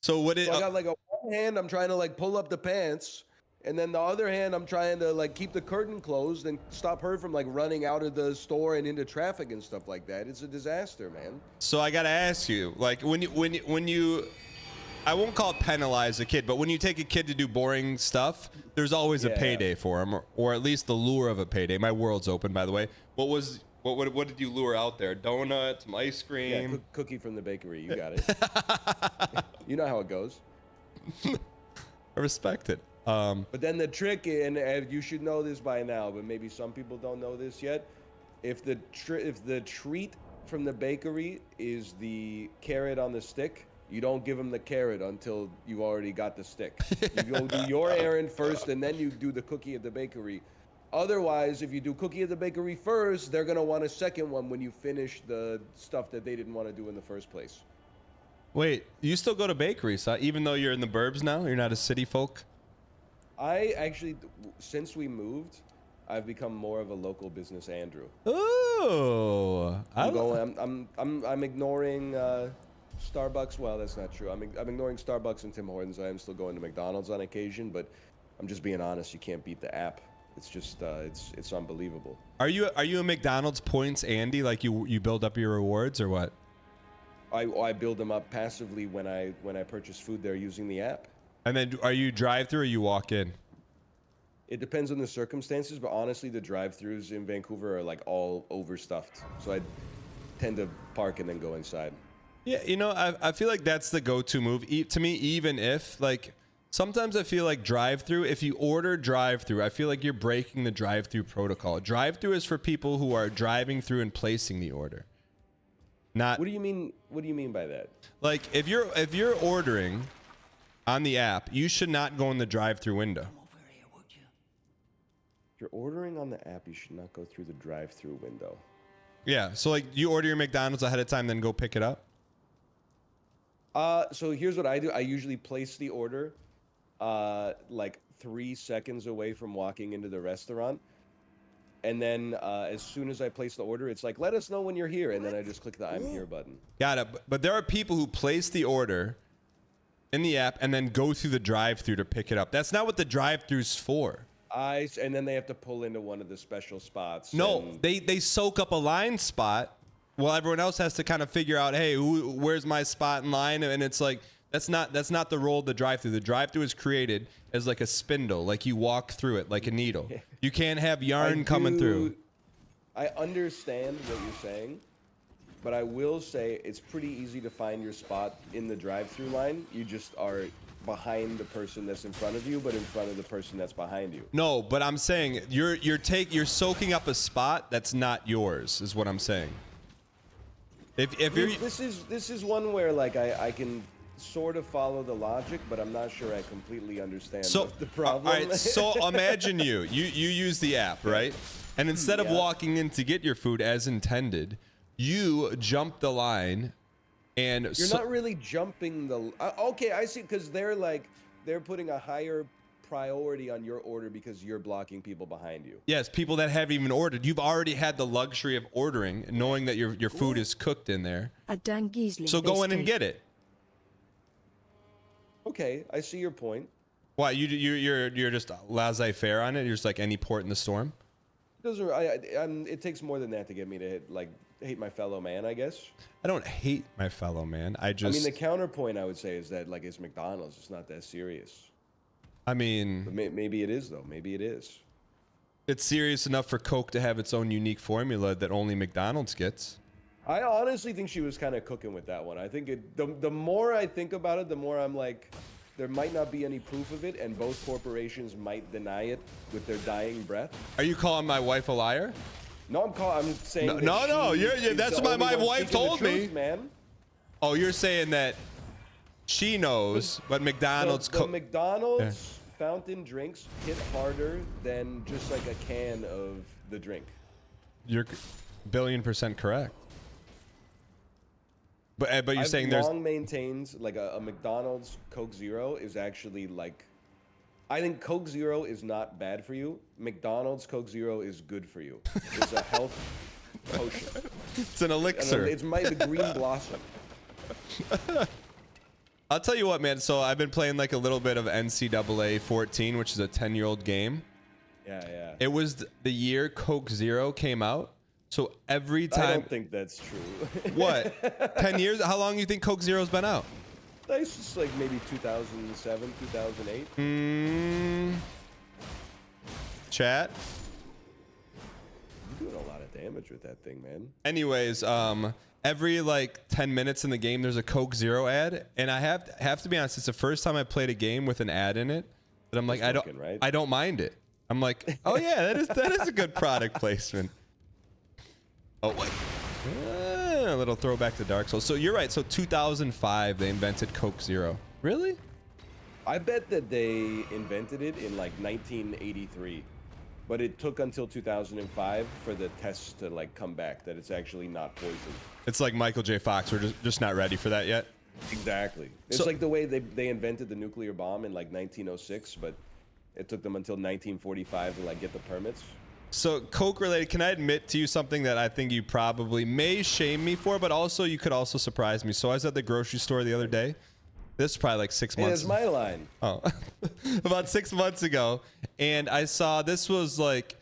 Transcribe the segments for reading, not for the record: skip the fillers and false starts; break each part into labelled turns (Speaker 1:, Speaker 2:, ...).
Speaker 1: So what it?
Speaker 2: So I got like a one hand I'm trying to like pull up the pants, and then the other hand I'm trying to like keep the curtain closed and stop her from like running out of the store and into traffic and stuff like that. It's a disaster, man.
Speaker 1: So I gotta ask you, like when you I won't call it penalize a kid, but when you take a kid to do boring stuff, there's always a payday for him, or at least the lure of a payday. My world's open, by the way. What did you lure out there? Donuts, some ice cream?
Speaker 2: Yeah, cookie from the bakery. You got it. You know how it goes.
Speaker 1: I respect it.
Speaker 2: But then the trick, and you should know this by now, but maybe some people don't know this yet. If the treat from the bakery is the carrot on the stick, you don't give them the carrot until you already got the stick. You go do your errand first, and then you do the cookie at the bakery. Otherwise, if you do cookie at the bakery first, they're gonna want a second one when you finish the stuff that they didn't want to do in the first place.
Speaker 1: Wait, you still go to bakeries, huh? Even though you're in the burbs now? You're not a city folk?
Speaker 2: I actually, since we moved, I've become more of a local business Andrew.
Speaker 1: Ooh.
Speaker 2: I'm ignoring Starbucks. Well, that's not true. I'm ignoring Starbucks and Tim Hortons. I am still going to McDonald's on occasion, but I'm just being honest. You can't beat the app. It's just it's unbelievable.
Speaker 1: Are you a McDonald's points Andy? Like you build up your rewards or what?
Speaker 2: I build them up passively when I purchase food there using the app.
Speaker 1: And then are you drive-through or you walk in?
Speaker 2: It depends on the circumstances, but honestly, the drive-throughs in Vancouver are like all overstuffed. So I tend to park and then go inside.
Speaker 1: Yeah, you know, I feel like that's the go-to move. To me, even if like sometimes I feel like drive-through. If you order drive-through, I feel like you're breaking the drive-through protocol. Drive-through is for people who are driving through and placing the order. Not.
Speaker 2: What do you mean? What do you mean by that?
Speaker 1: Like if you're ordering on the app, you should not go in the drive-through window.
Speaker 2: If you're ordering on the app, you should not go through the drive-through window.
Speaker 1: Yeah, so like you order your McDonald's ahead of time, then go pick it up.
Speaker 2: So here's what I do. I usually place the order, like 3 seconds away from walking into the restaurant. And then as soon as I place the order, it's like, let us know when you're here. And then I just click the I'm here button.
Speaker 1: Got it. But there are people who place the order in the app and then go through the drive-through to pick it up. That's not what the drive-thru's for.
Speaker 2: And then they have to pull into one of the special spots.
Speaker 1: No, they soak up a line spot while everyone else has to kind of figure out, hey, where's my spot in line? And it's like, that's not the role of the drive-through. The drive-through is created as like a spindle, like you walk through it like a needle. You can't have yarn coming through.
Speaker 2: I understand what you're saying, but I will say it's pretty easy to find your spot in the drive-through line. You just are behind the person that's in front of you, but in front of the person that's behind you.
Speaker 1: No, but I'm saying you're soaking up a spot that's not yours, is what I'm saying. If you're
Speaker 2: this is one where like I can sort of follow the logic, but I'm not sure I completely understand the problem.
Speaker 1: All right, so imagine you use the app, right? And instead of walking in to get your food as intended, you jump the line. And
Speaker 2: you're not really jumping the. Okay, I see, because they're putting a higher priority on your order because you're blocking people behind you.
Speaker 1: Yes, people that haven't even ordered. You've already had the luxury of ordering, knowing that your food is cooked in there.
Speaker 3: A DANGHEESLING.
Speaker 1: So go in and get it.
Speaker 2: Okay, I see your point.
Speaker 1: Why you're just laissez-faire on it? You're just like any port in the storm.
Speaker 2: It takes more than that to get me to hate my fellow man, I guess.
Speaker 1: I don't hate my fellow man. I mean,
Speaker 2: the counterpoint I would say is that like it's McDonald's. It's not that serious.
Speaker 1: I mean,
Speaker 2: but maybe it is though. Maybe it is.
Speaker 1: It's serious enough for Coke to have its own unique formula that only McDonald's gets.
Speaker 2: I honestly think she was kind of cooking with that one. I think the more I think about it, the more I'm like, there might not be any proof of it, and both corporations might deny it with their dying breath.
Speaker 1: Are you calling my wife a liar?
Speaker 2: No, I'm saying
Speaker 1: no. That's what my wife told me,
Speaker 2: man.
Speaker 1: Oh, you're saying that she knows, but McDonald's.
Speaker 2: The McDonald's fountain drinks hit harder than just like a can of the drink.
Speaker 1: You're billion% correct. But you're saying there's
Speaker 2: long maintained like a McDonald's Coke Zero is actually like, I think Coke Zero is not bad for you. McDonald's Coke Zero is good for you. It's a health potion.
Speaker 1: It's an elixir.
Speaker 2: It's the green blossom.
Speaker 1: I'll tell you what, man. So I've been playing like a little bit of NCAA 14, which is a 10-year-old game.
Speaker 2: Yeah.
Speaker 1: It was the year Coke Zero came out. So every time.
Speaker 2: I don't think that's true.
Speaker 1: What? 10 years? How long do you think Coke Zero's been out?
Speaker 2: It's just like maybe 2007, 2008.
Speaker 1: Chat.
Speaker 2: You're doing a lot of damage with that thing, man.
Speaker 1: Anyways, every like 10 minutes in the game, there's a Coke Zero ad, and I have to be honest. It's the first time I played a game with an ad in it that I'm like, I don't mind it. I'm like, oh yeah, that is a good product placement. Oh, what? A little throwback to Dark Souls. So you're right. So 2005, they invented Coke Zero. Really?
Speaker 2: I bet that they invented it in like 1983, but it took until 2005 for the tests to like come back that it's actually not poison.
Speaker 1: It's like Michael J. Fox. We're just not ready for that yet.
Speaker 2: Exactly. It's like the way they invented the nuclear bomb in like 1906, but it took them until 1945 to like get the permits.
Speaker 1: So Coke related, can I admit to you something that I think you probably may shame me for, but also you could also surprise me. So I was at the grocery store the other day. This is probably like 6 months.
Speaker 2: It's my line.
Speaker 1: Oh, about 6 months ago. And I saw, this was like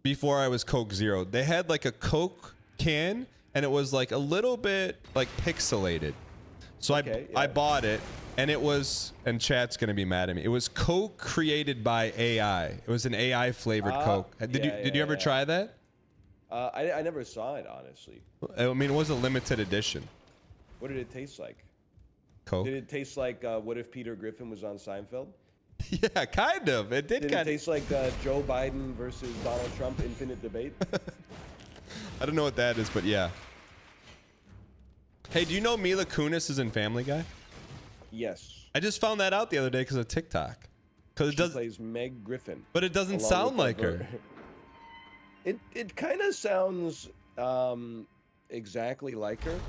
Speaker 1: before I was Coke Zero. They had like a Coke can and it was like a little bit like pixelated. So I bought it. And it was, and chat's gonna be mad at me. It was Coke created by AI. It was an AI flavored Coke. Did you ever try that?
Speaker 2: I never saw it, honestly.
Speaker 1: I mean, it was a limited edition.
Speaker 2: What did it taste like?
Speaker 1: Coke.
Speaker 2: Did it taste like what if Peter Griffin was on Seinfeld?
Speaker 1: Yeah, kind of. It did.
Speaker 2: Did it taste like Joe Biden versus Donald Trump infinite debate?
Speaker 1: I don't know what that is, but yeah. Hey, do you know Mila Kunis is in Family Guy?
Speaker 2: Yes.
Speaker 1: I just found that out the other day because of TikTok. Because
Speaker 2: She plays Meg Griffin.
Speaker 1: But it doesn't sound like her.
Speaker 2: It kind of sounds exactly like her.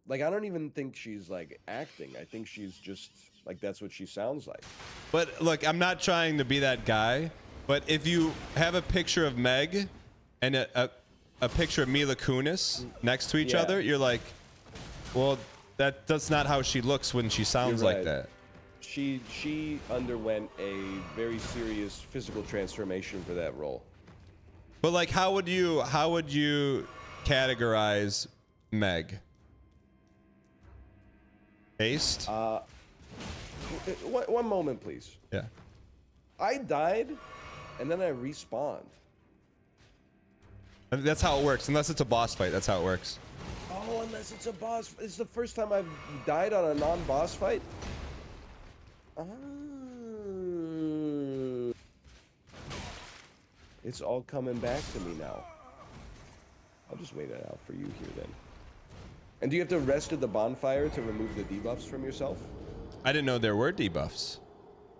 Speaker 2: Like, I don't even think she's like acting. I think she's just like, that's what she sounds like.
Speaker 1: But look, I'm not trying to be that guy. But if you have a picture of Meg and a picture of Mila Kunis next to each other, you're like, well, that's not how she looks when she sounds like that.
Speaker 2: She underwent a very serious physical transformation for that role.
Speaker 1: But like, how would you categorize Meg? Based?
Speaker 2: One moment, please.
Speaker 1: Yeah. I
Speaker 2: died, and then I respawned.
Speaker 1: That's how it works. Unless it's a boss fight, that's how it works.
Speaker 2: Oh, unless it's a boss. It's the first time I've died on a non-boss fight. It's all coming back to me now. I'll just wait it out for you here then. And do you have to rest at the bonfire to remove the debuffs from yourself?
Speaker 1: I didn't know there were debuffs.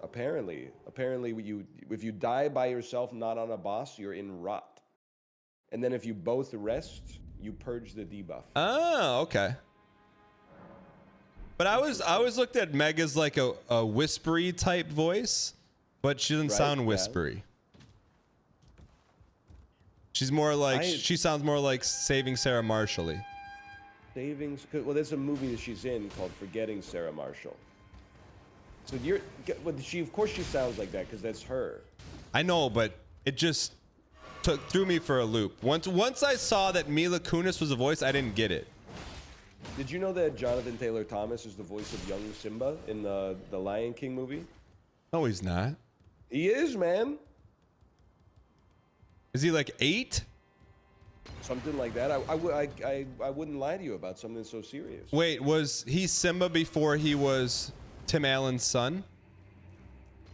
Speaker 2: Apparently, if you die by yourself, not on a boss, you're in rot. And then if you both rest, you purge the debuff.
Speaker 1: Oh, okay. But I always looked at Meg as like a whispery type voice, but she doesn't sound whispery. She's more like she sounds more like Saving Sarah Marshall-y.
Speaker 2: Well, there's a movie that she's in called Forgetting Sarah Marshall. So of course she sounds like that because that's her.
Speaker 1: I know, but it just threw me for a loop. Once I saw that Mila Kunis was a voice, I didn't get it.
Speaker 2: Did you know that Jonathan Taylor Thomas is the voice of young Simba in the Lion King movie?
Speaker 1: No, he's not.
Speaker 2: He is, man.
Speaker 1: Is he like 8?
Speaker 2: Something like that. I wouldn't lie to you about something so serious.
Speaker 1: Wait, was he Simba before he was Tim Allen's son?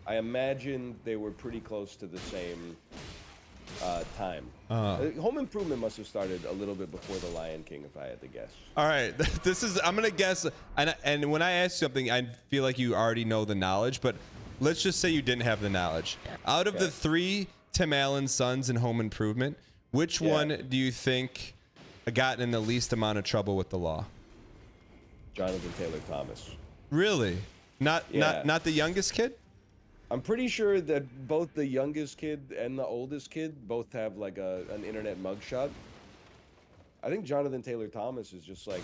Speaker 2: I imagine they were pretty close to the same time. Home Improvement must have started a little bit before The Lion King, if I had to guess.
Speaker 1: All right, I'm gonna guess, and when I ask something, I feel like you already know the knowledge, but let's just say you didn't have the knowledge. Out of the 3 Tim Allen sons in Home Improvement, which one do you think got in the least amount of trouble with the law?
Speaker 2: Jonathan Taylor Thomas.
Speaker 1: Really? Not the youngest kid?
Speaker 2: I'm pretty sure that both the youngest kid and the oldest kid both have like an internet mugshot. I think Jonathan Taylor Thomas is just like,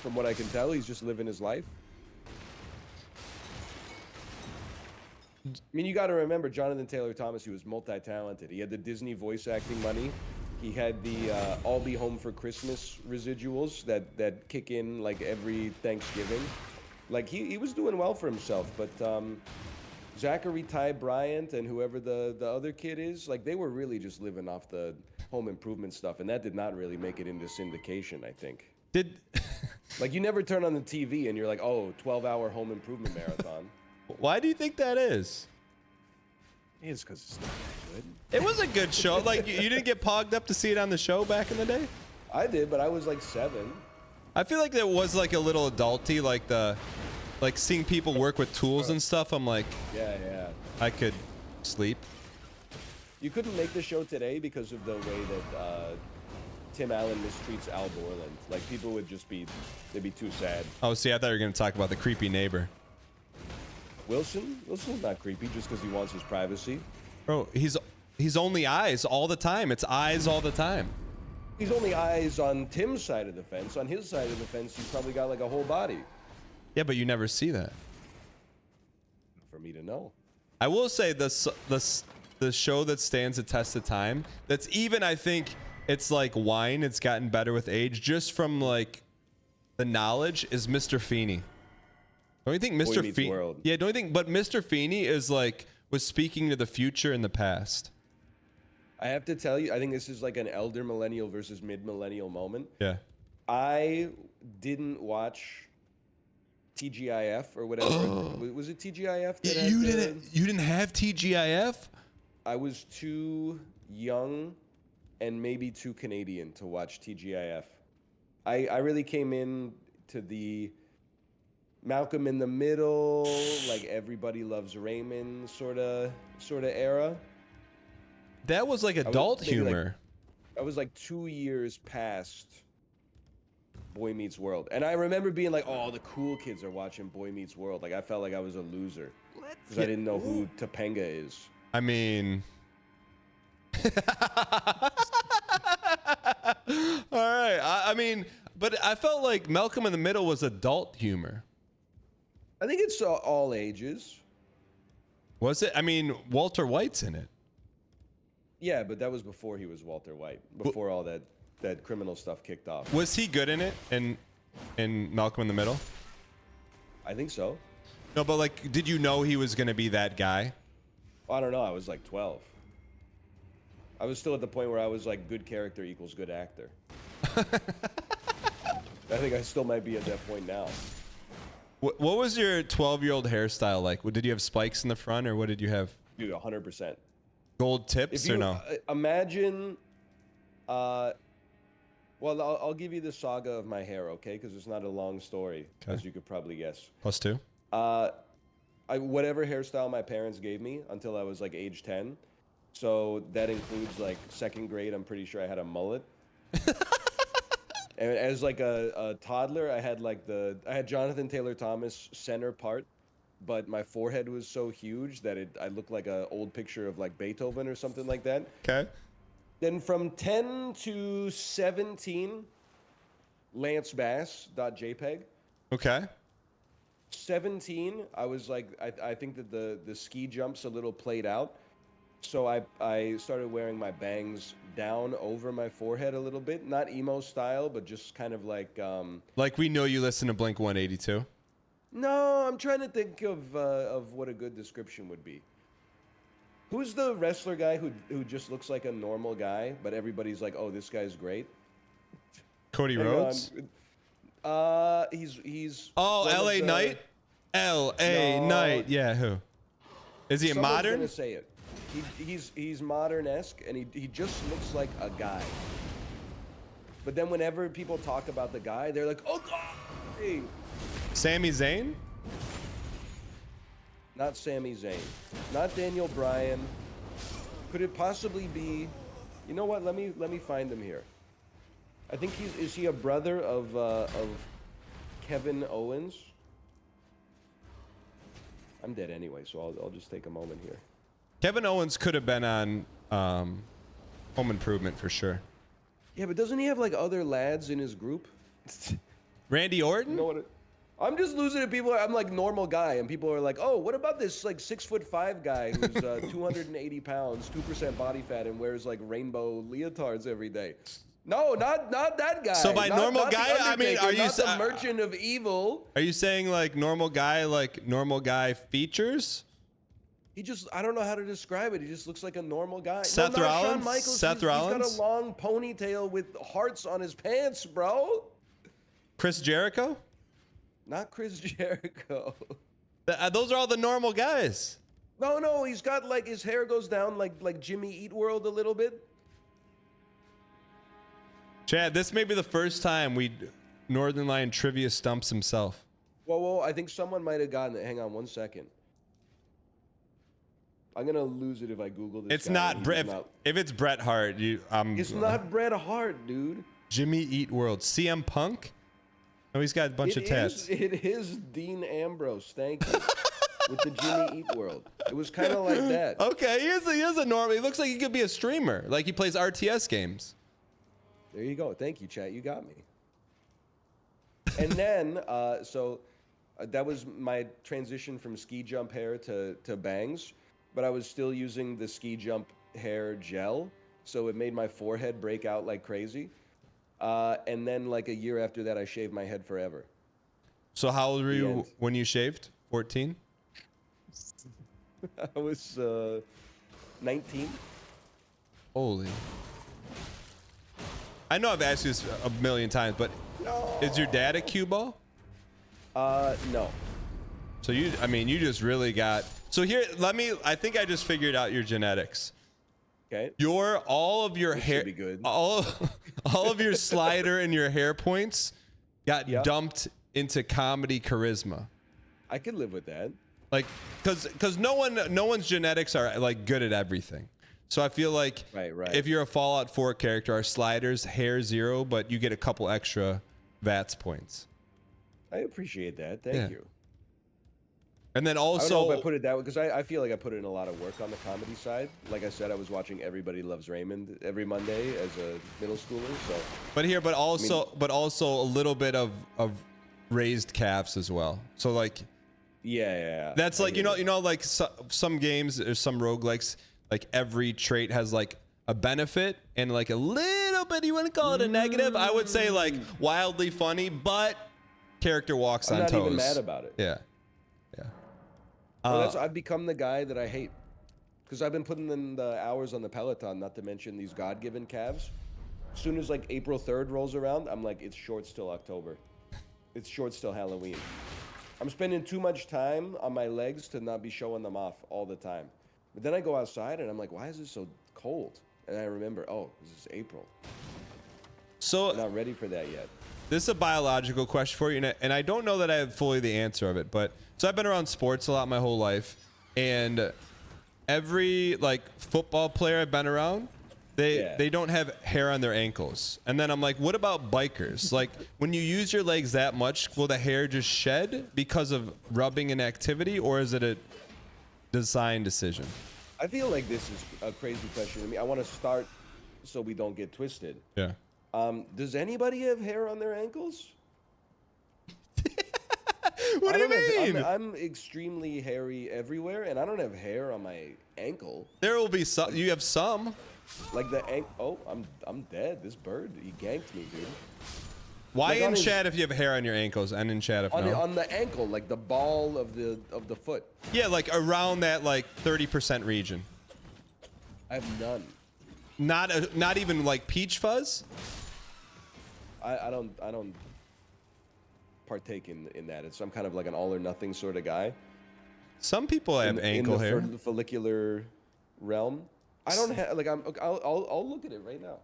Speaker 2: From what I can tell, he's just living his life. I mean, you got to remember, Jonathan Taylor Thomas, he was multi-talented. He had the Disney voice acting money. He had the I'll Be Home for Christmas residuals that kick in like every Thanksgiving. Like he was doing well for himself, but Zachary Ty Bryant and whoever the other kid is, like they were really just living off the home improvement stuff, and that did not really make it into syndication, I think. Like you never turn on the TV and you're like, oh, 12-hour home improvement marathon.
Speaker 1: Why do you think that is?
Speaker 2: It's because it's not that good.
Speaker 1: It was a good show. Like you didn't get pogged up to see it on the show back in the day?
Speaker 2: I did, but I was like 7.
Speaker 1: I feel like there was like a little adulty, like seeing people work with tools and stuff. I'm like,
Speaker 2: yeah.
Speaker 1: I could sleep.
Speaker 2: You couldn't make the show today because of the way that Tim Allen mistreats Al Borland. Like people would just they'd be too sad.
Speaker 1: Oh, see, I thought you were gonna talk about the creepy neighbor.
Speaker 2: Wilson's not creepy just because he wants his privacy.
Speaker 1: Bro, he's only eyes all the time. It's eyes all the time.
Speaker 2: He's only eyes on Tim's side of the fence. On his side of the fence, he's probably got like a whole body.
Speaker 1: Yeah, but you never see that.
Speaker 2: For me to know.
Speaker 1: I will say the show that stands the test of time. That's even, I think, it's like wine. It's gotten better with age, just from like the knowledge. Is Mr. Feeney? Don't you think Mr. Feeney? Yeah, don't you think? But Mr. Feeney is like was speaking to the future and the past.
Speaker 2: I have to tell you, I think this is like an elder millennial versus mid-millennial moment.
Speaker 1: Yeah.
Speaker 2: I didn't watch TGIF or whatever. Was it TGIF?
Speaker 1: You didn't have TGIF?
Speaker 2: I was too young and maybe too Canadian to watch TGIF. I really came in to the Malcolm in the Middle, like Everybody Loves Raymond sort of era.
Speaker 1: That was like adult humor.
Speaker 2: I was like 2 years past Boy Meets World. And I remember being like, oh, the cool kids are watching Boy Meets World. Like I felt like I was a loser because I didn't know who Topanga is.
Speaker 1: I mean... All right. I mean, but I felt like Malcolm in the Middle was adult humor.
Speaker 2: I think it's all ages.
Speaker 1: Was it? I mean, Walter White's in it.
Speaker 2: Yeah, but that was before he was Walter White. Before all that criminal stuff kicked off.
Speaker 1: Was he good in it? In Malcolm in the Middle?
Speaker 2: I think so.
Speaker 1: No, but like, did you know he was going to be that guy?
Speaker 2: I don't know. I was like 12. I was still at the point where I was like, good character equals good actor. I think I still might be at that point now.
Speaker 1: What was your 12-year-old hairstyle like? Did you have spikes in the front, or what did you have?
Speaker 2: Dude, 100%.
Speaker 1: Gold tips or no?
Speaker 2: Imagine, well, I'll give you the saga of my hair, okay? Because it's not a long story, as you could probably guess.
Speaker 1: +2?
Speaker 2: Whatever hairstyle my parents gave me until I was like age 10. So that includes like 2nd grade, I'm pretty sure I had a mullet. And as like a toddler, I had Jonathan Taylor Thomas center part, but my forehead was so huge that I looked like an old picture of like Beethoven or something like that.
Speaker 1: Okay.
Speaker 2: Then from 10 to 17, lancebass.jpg.
Speaker 1: Okay.
Speaker 2: 17, I was like, I think that the ski jump's a little played out. So I started wearing my bangs down over my forehead a little bit. Not emo style, but just kind of like...
Speaker 1: like we know you listen to Blink-182.
Speaker 2: No, I'm trying to think of what a good description would be. Who's the wrestler guy who just looks like a normal guy, but everybody's like, oh, this guy's great?
Speaker 1: Cody Rhodes?
Speaker 2: He's...
Speaker 1: Oh, L.A. Knight? L.A. Knight. Yeah, who? Is he a modern?
Speaker 2: Gonna say it. He's modern-esque, and he just looks like a guy. But then whenever people talk about the guy, they're like, oh, God! Hey.
Speaker 1: Sami Zayn?
Speaker 2: Not Sami Zayn. Not Daniel Bryan. Could it possibly be... You know what? Let me find him here. I think is he a brother of Kevin Owens? I'm dead anyway, so I'll just take a moment here.
Speaker 1: Kevin Owens could have been on Home Improvement for sure.
Speaker 2: Yeah, but doesn't he have like other lads in his group?
Speaker 1: Randy Orton?
Speaker 2: You know what? I'm just losing to people. I'm like normal guy, and people are like, "Oh, what about this like 6'5" guy who's 280 pounds, 2% body fat, and wears like rainbow leotards every day?" No, not that guy.
Speaker 1: So by normal guy, I mean, are you
Speaker 2: not the merchant of evil?
Speaker 1: Are you saying like normal guy features?
Speaker 2: He just, I don't know how to describe it. He just looks like a normal guy.
Speaker 1: Seth
Speaker 2: no, not
Speaker 1: Rollins?
Speaker 2: Shawn Michaels.
Speaker 1: Seth Rollins?
Speaker 2: He's got a long ponytail with hearts on his pants, bro.
Speaker 1: Chris Jericho?
Speaker 2: Not Chris Jericho.
Speaker 1: Those are all the normal guys.
Speaker 2: No, he's got like his hair goes down like Jimmy Eat World a little bit.
Speaker 1: Chad, this may be the first time Northernlion trivia stumps himself.
Speaker 2: Whoa, I think someone might have gotten it. Hang on 1 second. I'm gonna lose it if I Google this.
Speaker 1: It's not Bret. If it's Bret Hart,
Speaker 2: It's not Bret Hart, dude.
Speaker 1: Jimmy Eat World. CM Punk? No, he's got a bunch of tats.
Speaker 2: It is Dean Ambrose. Thank you. With the Jimmy Eat World. It was kind of like that.
Speaker 1: Okay, he is a normal. He looks like he could be a streamer. Like he plays RTS games.
Speaker 2: There you go. Thank you, chat. You got me. And then, that was my transition from ski jump hair to bangs, but I was still using the ski jump hair gel, so it made my forehead break out like crazy. And then, like a year after that, I shaved my head forever.
Speaker 1: So how old were you when you shaved? 14?
Speaker 2: I was 19.
Speaker 1: Holy. I know I've asked you this a million times, but is your dad a cue ball?
Speaker 2: No.
Speaker 1: So you just really got. So here, I think I just figured out your genetics.
Speaker 2: Okay.
Speaker 1: All of your hair,
Speaker 2: should be good.
Speaker 1: all of your slider and your hair points got dumped into comedy charisma.
Speaker 2: I could live with that.
Speaker 1: Like, cause no one's genetics are like good at everything. So I feel like
Speaker 2: right.
Speaker 1: if you're a Fallout 4 character, our sliders hair 0, but you get a couple extra VATS points.
Speaker 2: I appreciate that. Thank you.
Speaker 1: And then also,
Speaker 2: I don't know if I put it that way because I feel like I put in a lot of work on the comedy side. Like I said, I was watching Everybody Loves Raymond every Monday as a middle schooler. So,
Speaker 1: but also a little bit of raised calves as well. So like,
Speaker 2: yeah.
Speaker 1: That's like you know like some games or some roguelikes, like every trait has like a benefit and like a little bit, you wouldn't call it a negative. I would say like wildly funny, but character walks on toes.
Speaker 2: I'm not even mad about it.
Speaker 1: Yeah.
Speaker 2: Well, I've become the guy that I hate because I've been putting in the hours on the Peloton, not to mention these God-given calves. As soon as like April 3rd rolls around, I'm like, it's shorts till October. It's shorts till Halloween. I'm spending too much time on my legs to not be showing them off all the time. But then I go outside and I'm like, why is it so cold? And I remember, oh, this is April.
Speaker 1: So
Speaker 2: I'm not ready for that yet.
Speaker 1: This is a biological question for you, and I don't know that I have fully the answer of it, but so I've been around sports a lot my whole life, and every like football player I've been around, they don't have hair on their ankles. And then I'm like, what about bikers? Like when you use your legs that much, will the hair just shed because of rubbing and activity, or is it a design decision?
Speaker 2: I feel like this is a crazy question to me. I want to start so we don't get twisted.
Speaker 1: Yeah.
Speaker 2: Does anybody have hair on their ankles?
Speaker 1: What do you mean?
Speaker 2: I'm extremely hairy everywhere, and I don't have hair on my ankle.
Speaker 1: There will be some. You have some.
Speaker 2: Like the oh, I'm dead. This bird, he ganked me, dude.
Speaker 1: Why
Speaker 2: like
Speaker 1: in chat if you have hair on your ankles, and in chat if no?
Speaker 2: On the ankle, like the ball of the foot.
Speaker 1: Yeah, like around that like 30% region.
Speaker 2: I have none.
Speaker 1: Not even like peach fuzz.
Speaker 2: I don't partake in that. It's some kind of like an all or nothing sort of guy.
Speaker 1: Some people have ankle hair.
Speaker 2: In the follicular realm. I don't have like I'll look at it right now.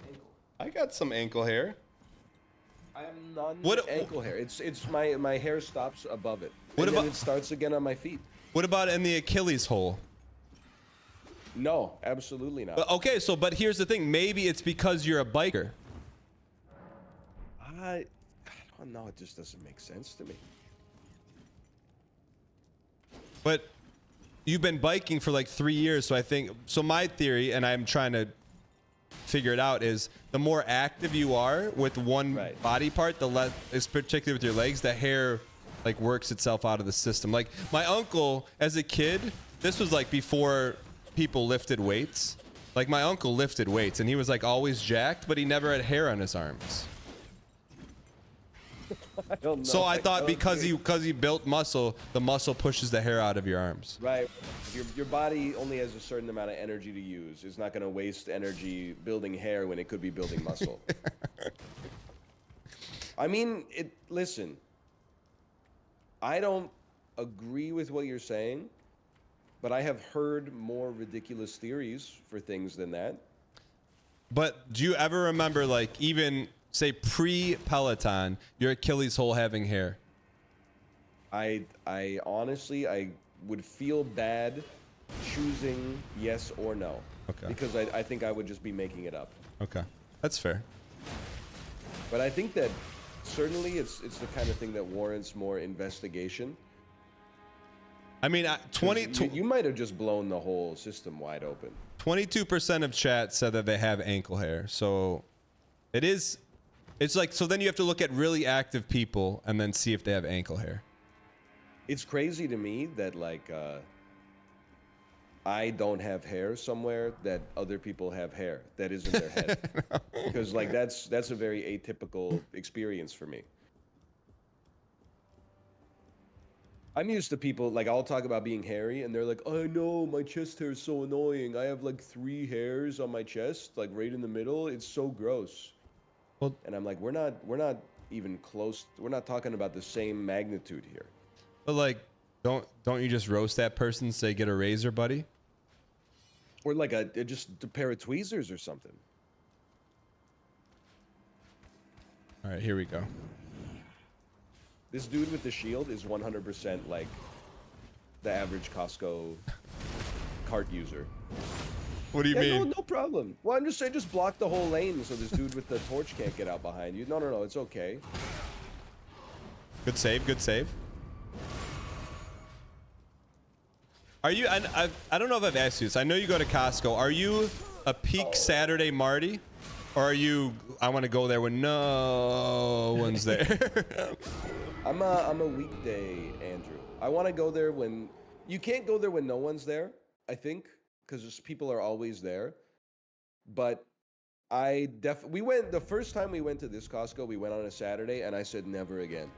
Speaker 2: Ankle.
Speaker 1: I got some ankle hair.
Speaker 2: I have none ankle hair. It's my hair stops above it.
Speaker 1: What
Speaker 2: and
Speaker 1: about
Speaker 2: then it starts again on my feet?
Speaker 1: What about in the Achilles hole?
Speaker 2: No, absolutely not.
Speaker 1: Okay, but here's the thing. Maybe it's because you're a biker.
Speaker 2: I don't know. It just doesn't make sense to me.
Speaker 1: But you've been biking for like 3 years, so my theory, and I'm trying to figure it out, is the more active you are with one
Speaker 2: Right.
Speaker 1: body part, the less, is particularly with your legs, the hair like works itself out of the system. Like my uncle as a kid, this was like before people lifted weights. Like my uncle lifted weights and he was like always jacked, but he never had hair on his arms.
Speaker 2: I don't know.
Speaker 1: So I thought
Speaker 2: don't
Speaker 1: because
Speaker 2: think-
Speaker 1: he built muscle, the muscle pushes the hair out of your arms.
Speaker 2: Right. Your body only has a certain amount of energy to use. It's not going to waste energy building hair when it could be building muscle. I mean, listen. I don't agree with what you're saying, but I have heard more ridiculous theories for things than that.
Speaker 1: But do you ever remember, like, even say pre-Peloton, your Achilles heel having hair?
Speaker 2: I honestly, I would feel bad choosing yes or no.
Speaker 1: Okay.
Speaker 2: Because I think I would just be making it up.
Speaker 1: Okay, that's fair.
Speaker 2: But I think that certainly it's the kind of thing that warrants more investigation.
Speaker 1: I mean, 20,
Speaker 2: You might have just blown the whole system wide open.
Speaker 1: 22% of chat said that they have ankle hair. So it's like, so then you have to look at really active people and then see if they have ankle hair.
Speaker 2: It's crazy to me that like I don't have hair somewhere that other people have hair that isn't their head. Because like that's a very atypical experience for me. I'm used to people, like, I'll talk about being hairy, and they're like, I know, my chest hair is so annoying. I have, like, 3 hairs on my chest, like, right in the middle. It's so gross.
Speaker 1: Well,
Speaker 2: And I'm like, we're not even close. We're not talking about the same magnitude here.
Speaker 1: but like, don't you just roast that person and say, get a razor, buddy?
Speaker 2: Or, like, just a pair of tweezers or something.
Speaker 1: All right, here we go.
Speaker 2: This dude with the shield is 100% like the average Costco cart user.
Speaker 1: What do you
Speaker 2: Yeah,
Speaker 1: mean?
Speaker 2: no problem. Well, I'm just saying, just block the whole lane so this dude with the torch can't get out behind you. No, it's okay.
Speaker 1: Good save, good save. Are you, I don't know if I've asked you this. I know you go to Costco. Are you a peak Saturday Marty? Or are you, I want to go there when no one's there?
Speaker 2: I'm a weekday Andrew. I want to go there when you can't go there when no one's there, I think, because people are always there. But we went the first time we went to this Costco, we went on a Saturday, and I said never again.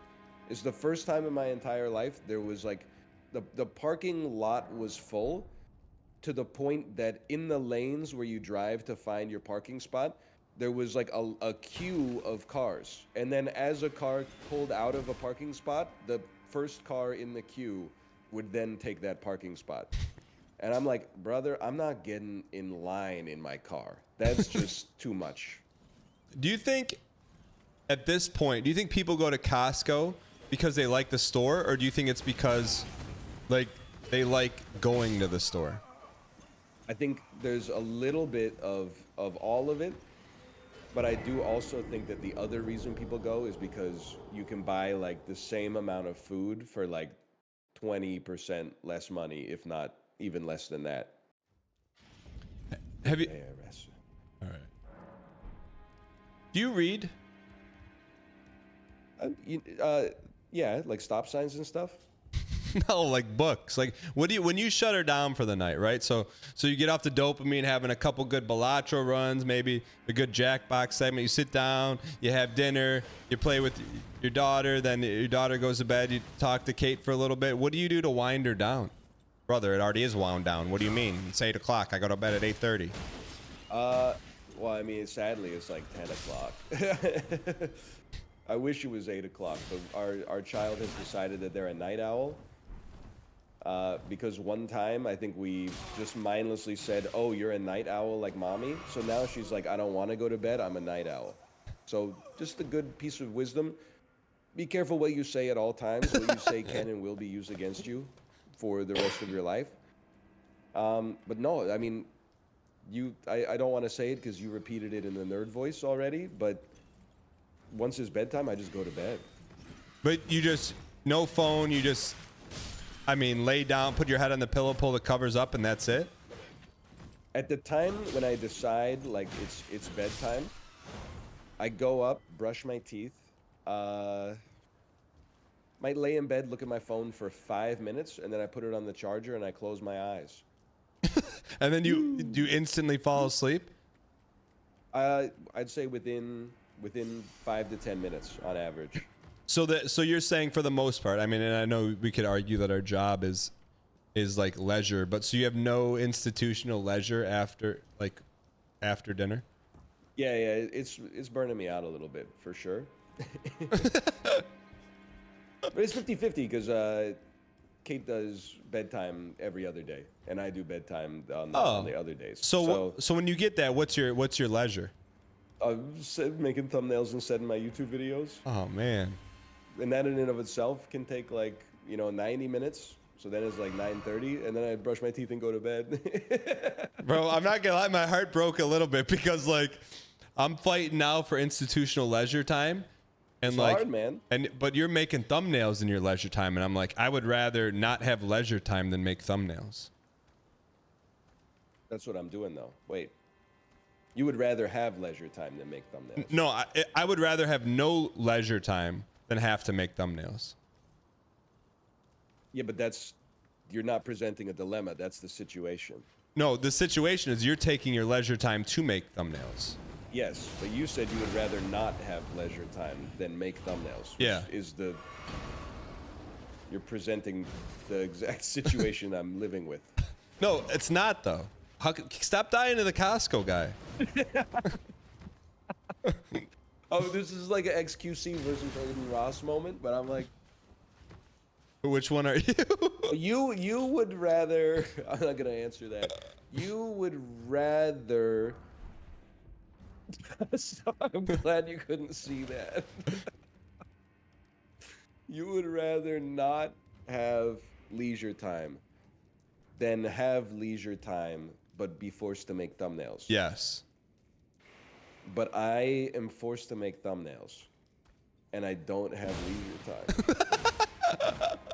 Speaker 2: It's the first time in my entire life there was like the parking lot was full to the point that in the lanes where you drive to find your parking spot, there was like a queue of cars. And then as a car pulled out of a parking spot, the first car in the queue would then take that parking spot. And I'm like, brother, I'm not getting in line in my car. That's just too much.
Speaker 1: Do you think at this point, do you think people go to Costco because they like the store? Or do you think it's because like they like going to the store?
Speaker 2: I think there's a little bit of all of it. But I do also think that the other reason people go is because you can buy like the same amount of food for like 20% less money, if not even less than that.
Speaker 1: Have you?
Speaker 2: ARS.
Speaker 1: All right. Do you read?
Speaker 2: Yeah, like stop signs and stuff.
Speaker 1: No, like books. Like, what do you, when you shut her down for the night, right? So you get off the dopamine, having a couple good Balatro runs, maybe a good Jackbox segment. You sit down, you have dinner, you play with your daughter, then your daughter goes to bed, you talk to Kate for a little bit. What do you do to wind her down? Brother, it already is wound down. What do you mean? It's 8 o'clock. I go to bed at 8:30.
Speaker 2: Well, I mean, sadly, it's like 10 o'clock. I wish it was 8 o'clock, but our child has decided that they're a night owl. Because one time I think we just mindlessly said, oh, you're a night owl like mommy. So now she's like, I don't want to go to bed. I'm a night owl. So just a good piece of wisdom. Be careful what you say at all times. What you say can and will be used against you for the rest of your life. But no, I mean, I don't want to say it because you repeated it in the nerd voice already. But once it's bedtime, I just go to bed.
Speaker 1: But you just, no phone, you just, I mean, lay down, put your head on the pillow, pull the covers up, and that's it?
Speaker 2: At the time when I decide like it's bedtime, I go up, brush my teeth, might lay in bed, look at my phone for 5 minutes, and then I put it on the charger and I close my eyes.
Speaker 1: And then you instantly fall asleep?
Speaker 2: I'd say within 5 to 10 minutes on average.
Speaker 1: So you're saying for the most part, I mean, and I know we could argue that our job is like leisure, but so you have no institutional leisure after dinner?
Speaker 2: Yeah, it's burning me out a little bit for sure. But it's 50-50 because Kate does bedtime every other day, and I do bedtime on the other days.
Speaker 1: So when you get that, what's your leisure?
Speaker 2: Making thumbnails and setting my YouTube videos.
Speaker 1: Oh man.
Speaker 2: And that in and of itself can take 90 minutes. So then it's 9:30, and then I brush my teeth and go to bed.
Speaker 1: Bro, I'm not gonna lie, my heart broke a little bit because I'm fighting now for institutional leisure time. And
Speaker 2: it's hard, man.
Speaker 1: But you're making thumbnails in your leisure time, and I'm like, I would rather not have leisure time than make thumbnails.
Speaker 2: That's what I'm doing though. Wait. You would rather have leisure time than make thumbnails?
Speaker 1: No, I would rather have no leisure time than have to make thumbnails.
Speaker 2: Yeah, but you're not presenting a dilemma. That's the situation.
Speaker 1: No, the situation is you're taking your leisure time to make thumbnails.
Speaker 2: Yes, but you said you would rather not have leisure time than make thumbnails.
Speaker 1: Yeah.
Speaker 2: You're presenting the exact situation I'm living with.
Speaker 1: No, it's not though. Stop dying to the Costco guy.
Speaker 2: Oh, this is like an XQC versus Odin Ross moment, but I'm like,
Speaker 1: which one are you?
Speaker 2: You would rather. I'm not gonna answer that. You would rather. So I'm glad you couldn't see that. You would rather not have leisure time than have leisure time but be forced to make thumbnails.
Speaker 1: Yes.
Speaker 2: But I am forced to make thumbnails, and I don't have leisure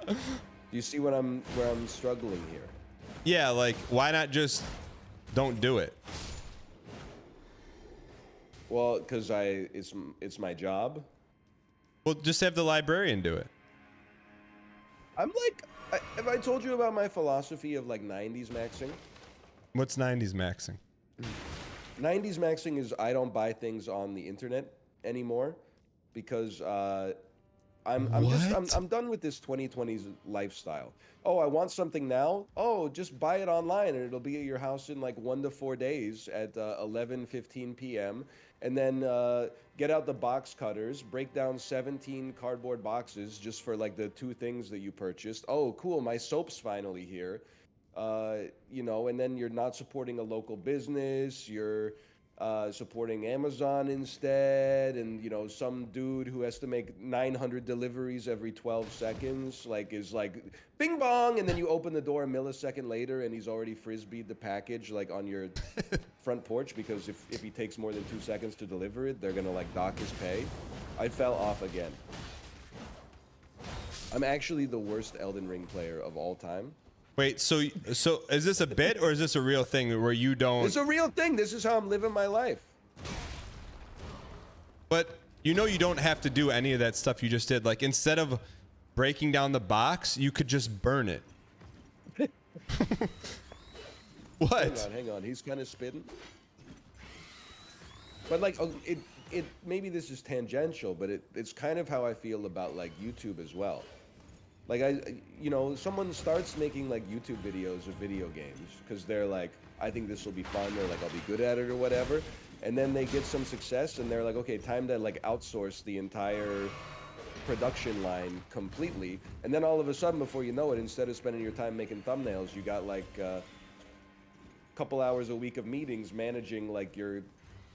Speaker 2: time. You see where I'm struggling here?
Speaker 1: Yeah, why not just don't do it?
Speaker 2: Well, because it's my job.
Speaker 1: Well, just have the librarian do it.
Speaker 2: Have I told you about my philosophy of 90s maxing?
Speaker 1: What's 90s maxing?
Speaker 2: 90s maxing is I don't buy things on the internet anymore because I'm done with this 2020s lifestyle. Oh, I want something now. Oh, just buy it online and it'll be at your house in 1 to 4 days at 11:15 p.m. And then get out the box cutters, break down 17 cardboard boxes just for the 2 things that you purchased. Oh, cool, my soap's finally here. And then you're not supporting a local business. You're supporting Amazon instead, and some dude who has to make 900 deliveries every 12 seconds is bing bong, and then you open the door a millisecond later and he's already frisbeed the package on your front porch, because if he takes more than 2 seconds to deliver it, they're gonna dock his pay. I fell off again. I'm actually the worst Elden Ring player of all time.
Speaker 1: Wait, so is this a bit or is this a real thing where you don't?
Speaker 2: It's a real thing. This is how I'm living my life.
Speaker 1: But you don't have to do any of that stuff you just did. Instead of breaking down the box, you could just burn it. What?
Speaker 2: Hang on. He's kind of spitting. But it maybe this is tangential, but it's kind of how I feel about YouTube as well. Someone starts making YouTube videos of video games because they're I think this will be fun, or I'll be good at it or whatever. And then they get some success and they're okay, time to outsource the entire production line completely. And then all of a sudden, before you know it, instead of spending your time making thumbnails, you got a couple hours a week of meetings managing your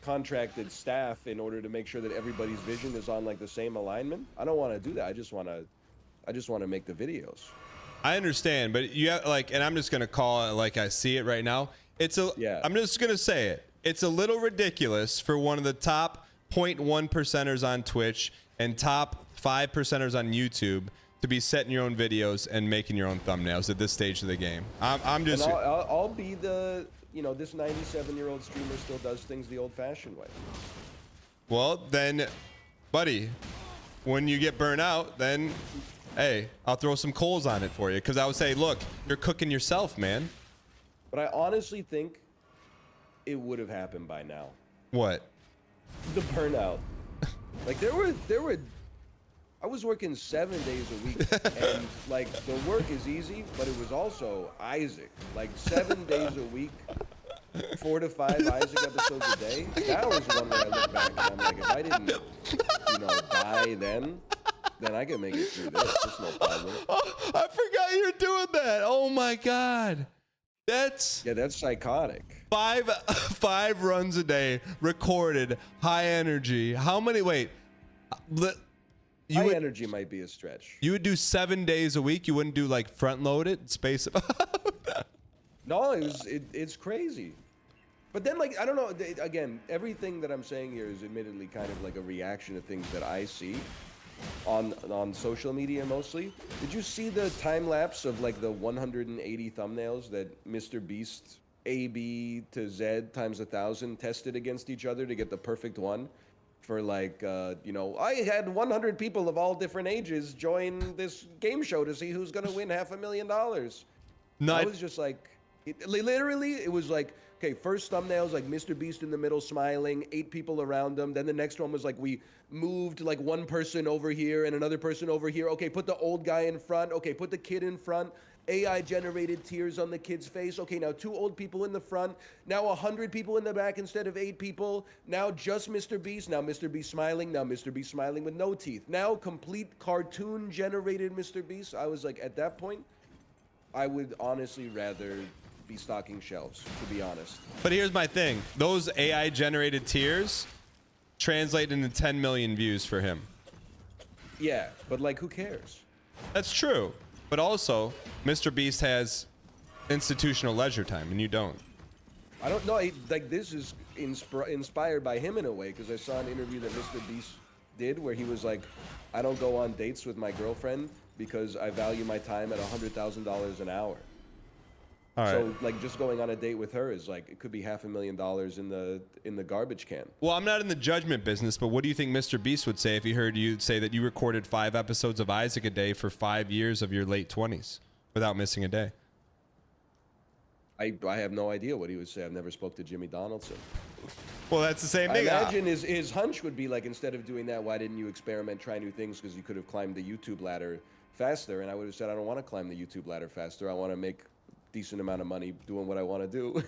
Speaker 2: contracted staff in order to make sure that everybody's vision is on the same alignment. I don't want to do that. I just want to make the videos.
Speaker 1: I understand, but you have and I'm just gonna call it like I see it right now. I'm just gonna say it. It's a little ridiculous for one of the top 0.1 percenters on Twitch and top 5 percenters on YouTube to be setting your own videos and making your own thumbnails at this stage of the game. I'm just.
Speaker 2: And I'll be the this 97-year-old streamer still does things the old-fashioned way.
Speaker 1: Well, then, buddy, when you get burnt out, then, hey, I'll throw some coals on it for you. Because I would say, look, you're cooking yourself, man.
Speaker 2: But I honestly think it would have happened by now.
Speaker 1: What?
Speaker 2: The burnout. Like there were I was working 7 days a week, and like the work is easy, but it was also Isaac. Like 7 days a week, 4 to 5 Isaac episodes a day. That was one where I look back and I'm like, if I didn't, die then I could make it through this. It's no problem.
Speaker 1: Oh, I forgot you're doing that. Oh my God. That's
Speaker 2: psychotic.
Speaker 1: Five runs a day, recorded, high energy. How many? Wait,
Speaker 2: high energy might be a stretch.
Speaker 1: You would do 7 days a week. You wouldn't do like front loaded space.
Speaker 2: No, it's crazy. But then, like, I don't know. Again, everything that I'm saying here is admittedly kind of like a reaction to things that I see on social media mostly. Did you see the time lapse of like the 180 thumbnails that Mr. Beast A-B to Z times 1,000 tested against each other to get the perfect one? For like, I had 100 people of all different ages join this game show to see who's going to win $500,000. No, I was just like, it was like, okay, first thumbnails, like Mr. Beast in the middle smiling, 8 people around him. Then the next one was like, we moved like one person over here and another person over here. Okay, put the old guy in front. Okay, put the kid in front. AI generated tears on the kid's face. Okay, now 2 old people in the front. Now 100 people in the back instead of 8 people. Now just Mr. Beast. Now Mr. Beast smiling. Now Mr. Beast smiling with no teeth. Now complete cartoon generated Mr. Beast. I was like, at that point, I would honestly rather be stocking shelves, to be honest.
Speaker 1: But here's my thing. Those AI generated tears translate into 10 million views for him.
Speaker 2: Yeah, but like, who cares?
Speaker 1: That's true. But also, Mr. Beast has institutional leisure time, and you don't.
Speaker 2: I don't know. Like, this is inspired by him in a way, because I saw an interview that Mr. Beast did where he was like, I don't go on dates with my girlfriend because I value my time at $100,000 an hour. All right. So, like, just going on a date with her is like, it could be $500,000 in the garbage can.
Speaker 1: Well, I'm not in the judgment business, but what do you think Mr. Beast would say if he heard you say that you recorded 5 episodes of Isaac a day for 5 years of your late 20s without missing a day?
Speaker 2: I have no idea what he would say. I've never spoke to Jimmy Donaldson.
Speaker 1: Well, that's the same thing.
Speaker 2: I imagine his hunch would be like, instead of doing that, why didn't you experiment, try new things? Because you could have climbed the YouTube ladder faster. And I would have said, I don't want to climb the YouTube ladder faster. I want to make decent amount of money doing what I want to do.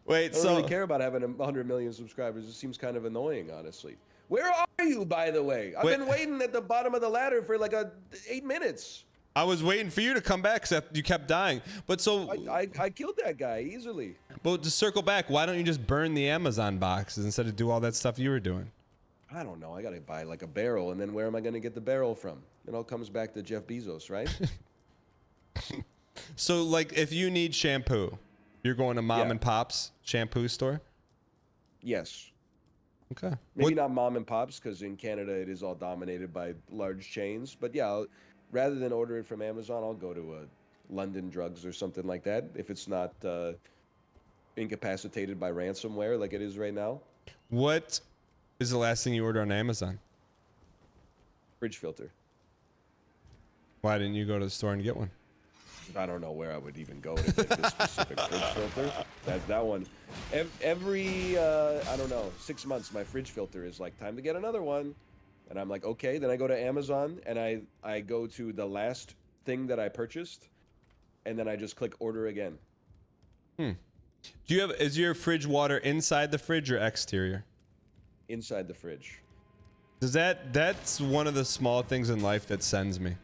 Speaker 1: Wait,
Speaker 2: I don't really care about having 100 million subscribers. It seems kind of annoying, honestly. Where are you, by the way? I've been waiting at the bottom of the ladder for like 8 minutes.
Speaker 1: I was waiting for you to come back, except you kept dying. But so
Speaker 2: I killed that guy easily.
Speaker 1: But to circle back, why don't you just burn the Amazon boxes instead of do all that stuff you were doing?
Speaker 2: I don't know. I gotta buy like a barrel, and then where am I gonna get the barrel from? It all comes back to Jeff Bezos, right?
Speaker 1: So, like, if you need shampoo, you're going to mom and pop's shampoo store?
Speaker 2: Yes.
Speaker 1: Okay.
Speaker 2: Maybe not mom and pop's, because in Canada it is all dominated by large chains. But yeah, rather than order it from Amazon, I'll go to a London Drugs or something like that, if it's not incapacitated by ransomware like it is right now.
Speaker 1: What is the last thing you order on Amazon?
Speaker 2: Fridge filter.
Speaker 1: Why didn't you go to the store and get one?
Speaker 2: I don't know where I would even go to get this specific fridge filter. That's that one. Every, I don't know, 6 months, my fridge filter is like, time to get another one. And I'm like, okay. Then I go to Amazon and I go to the last thing that I purchased, and then I just click order again.
Speaker 1: Is your fridge water inside the fridge or exterior?
Speaker 2: Inside the fridge.
Speaker 1: That's one of the small things in life that sends me.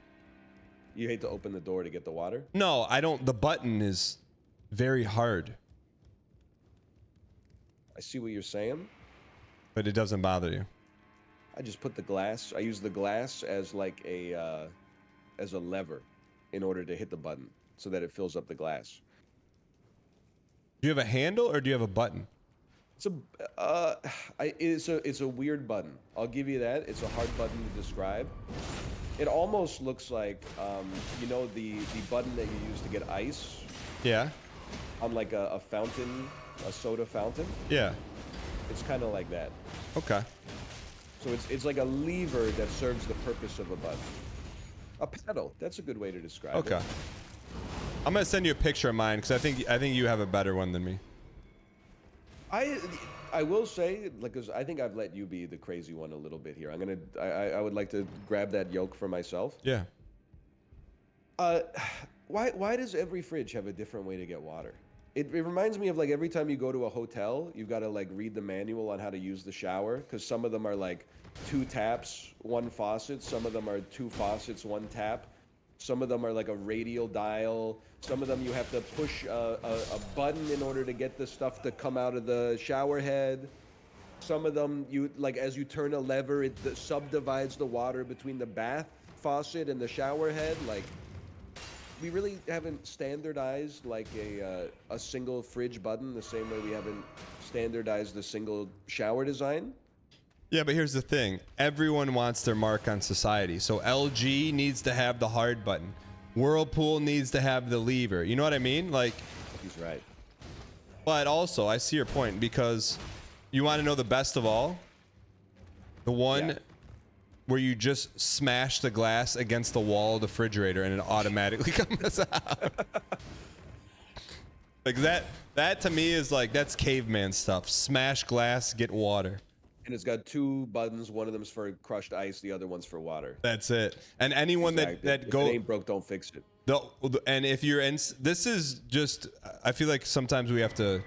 Speaker 2: You hate to open the door to get the water?
Speaker 1: No, I don't. The button is very hard.
Speaker 2: I see what you're saying.
Speaker 1: But it doesn't bother you.
Speaker 2: I just put the glass. I use the glass as like as a lever in order to hit the button so that it fills up the glass.
Speaker 1: Do you have a handle or do you have a button?
Speaker 2: It's a weird button. I'll give you that. It's a hard button to describe. It almost looks like, the button that you use to get ice.
Speaker 1: Yeah.
Speaker 2: On like a fountain, a soda fountain.
Speaker 1: Yeah.
Speaker 2: It's kind of like that.
Speaker 1: Okay.
Speaker 2: So it's like a lever that serves the purpose of a button. A paddle. That's a good way to describe it.
Speaker 1: Okay. I'm gonna send you a picture of mine because I think you have a better one than me.
Speaker 2: I will say, like, 'cause I think I've let you be the crazy one a little bit here. I would like to grab that yoke for myself.
Speaker 1: Yeah.
Speaker 2: Why does every fridge have a different way to get water? It reminds me of like every time you go to a hotel, you've got to like read the manual on how to use the shower because some of them are like 2 taps, 1 faucet. Some of them are 2 faucets, 1 tap. Some of them are like a radial dial. Some of them you have to push a button in order to get the stuff to come out of the shower head. Some of them, you like as you turn a lever, it subdivides the water between the bath faucet and the shower head. Like, we really haven't standardized like a single fridge button the same way we haven't standardized a single shower design.
Speaker 1: Yeah, but here's the thing. Everyone wants their mark on society. So LG needs to have the hard button. Whirlpool needs to have the lever. You know what I mean? Like,
Speaker 2: he's right.
Speaker 1: But also, I see your point because you want to know the best of all? The one where you just smash the glass against the wall of the refrigerator and it automatically comes out. Like that to me is like, that's caveman stuff. Smash glass, get water.
Speaker 2: And it's got 2 buttons. One of them's for crushed ice. The other one's for water.
Speaker 1: That's it. And anyone that
Speaker 2: if
Speaker 1: go,
Speaker 2: it ain't broke, don't fix it.
Speaker 1: And if you're in, this is just, I feel like sometimes we have to,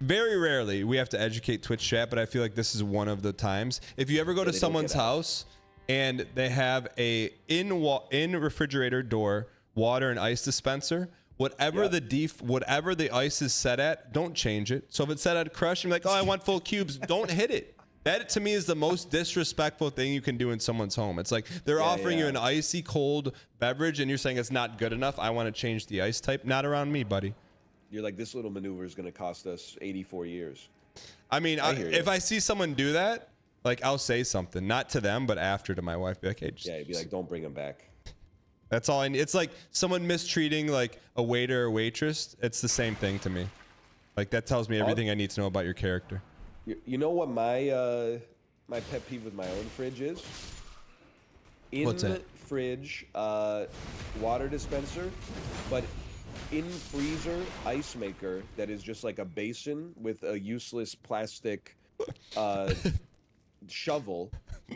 Speaker 1: very rarely we have to educate Twitch chat, but I feel like this is one of the times. If you ever go to someone's house and they have a in refrigerator door water and ice dispenser, whatever the ice is set at, don't change it. So if it's set at crush, you're like, oh, I want full cubes. Don't hit it. That to me is the most disrespectful thing you can do in someone's home. It's like they're offering you an icy cold beverage and you're saying it's not good enough. I want to change the ice type. Not around me, buddy.
Speaker 2: You're like, this little maneuver is going to cost us 84 years.
Speaker 1: I mean, if I see someone do that, like I'll say something, not to them, but after to my wife. Be like, hey,
Speaker 2: you'd be like, don't bring him back.
Speaker 1: That's all I need. It's like someone mistreating like a waiter or waitress. It's the same thing to me. Like that tells me everything I need to know about your character.
Speaker 2: You know what my my pet peeve with my own fridge is?
Speaker 1: What's that?
Speaker 2: Fridge, water dispenser, but in freezer ice maker that is just like a basin with a useless plastic shovel.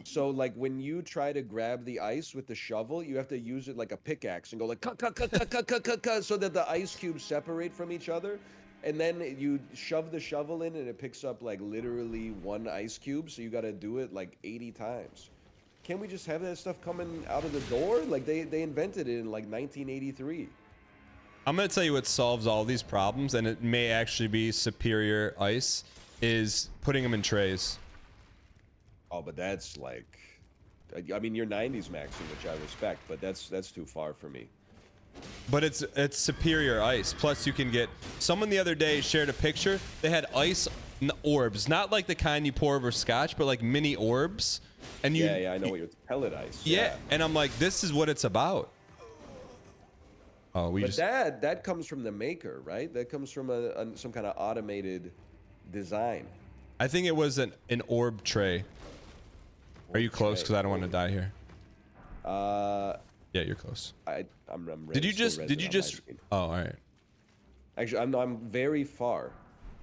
Speaker 2: So like when you try to grab the ice with the shovel, you have to use it like a pickaxe and go like cut so that the ice cubes separate from each other. And then you shove the shovel in and it picks up like literally 1 ice cube. So you got to do it like 80 times. Can't we just have that stuff coming out of the door? Like they invented it in like 1983.
Speaker 1: I'm going to tell you what solves all these problems, and it may actually be superior ice, is putting them in trays.
Speaker 2: Oh, but that's like, I mean, you're 90s maxing, which I respect, but that's too far for me.
Speaker 1: But it's superior ice. Plus, you can get. Someone the other day shared a picture. They had ice orbs, not like the kind you pour over scotch, but like mini orbs. And you,
Speaker 2: I know what you're pellet ice.
Speaker 1: Yeah, and I'm like, this is what it's about. Oh,
Speaker 2: that comes from the maker, right? That comes from some kind of automated design.
Speaker 1: I think it was an orb tray. Are you close? Because I don't want to die here. Yeah, you're close.
Speaker 2: I'm ready.
Speaker 1: Did you just? Oh, all right.
Speaker 2: Actually, I'm very far.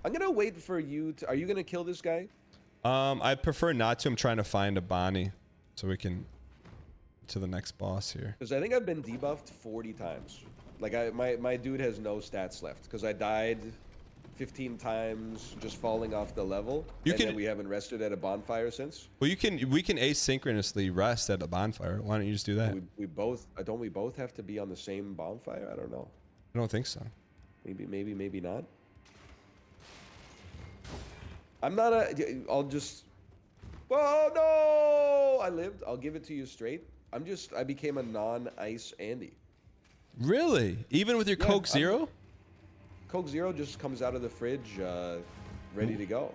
Speaker 2: I'm gonna wait for you to. Are you gonna kill this guy?
Speaker 1: I prefer not to. I'm trying to find a Bonnie, so we can to the next boss here.
Speaker 2: Because I think I've been debuffed 40 times. Like my dude has no stats left because I died 15 times just falling off the level. Then we haven't rested at a bonfire since.
Speaker 1: Well, we can asynchronously rest at a bonfire. Why don't you just do that?
Speaker 2: We both don't we both have to be on the same bonfire? I don't know.
Speaker 1: I don't think so.
Speaker 2: Maybe not. I'm not I'll just. Oh no! I lived. I'll give it to you straight. I became a non-ice Andy.
Speaker 1: Really? Even with your Coke Zero?
Speaker 2: Coke Zero just comes out of the fridge, ready to go.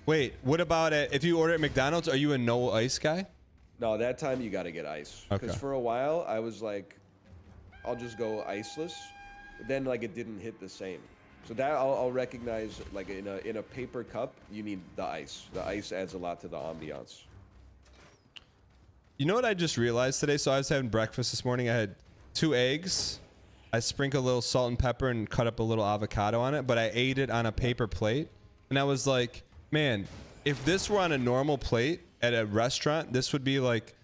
Speaker 1: Wait, what about if you order at McDonald's? Are you a no ice guy?
Speaker 2: No, that time you got to get ice. Because for a while I was like, I'll just go iceless. Then like it didn't hit the same. So that I'll recognize, like in a paper cup, you need the ice. The ice adds a lot to the ambiance.
Speaker 1: You know what I just realized today? So I was having breakfast this morning. I had 2 eggs. I sprinkled a little salt and pepper and cut up a little avocado on it, but I ate it on a paper plate. And I was like, man, if this were on a normal plate at a restaurant, this would be like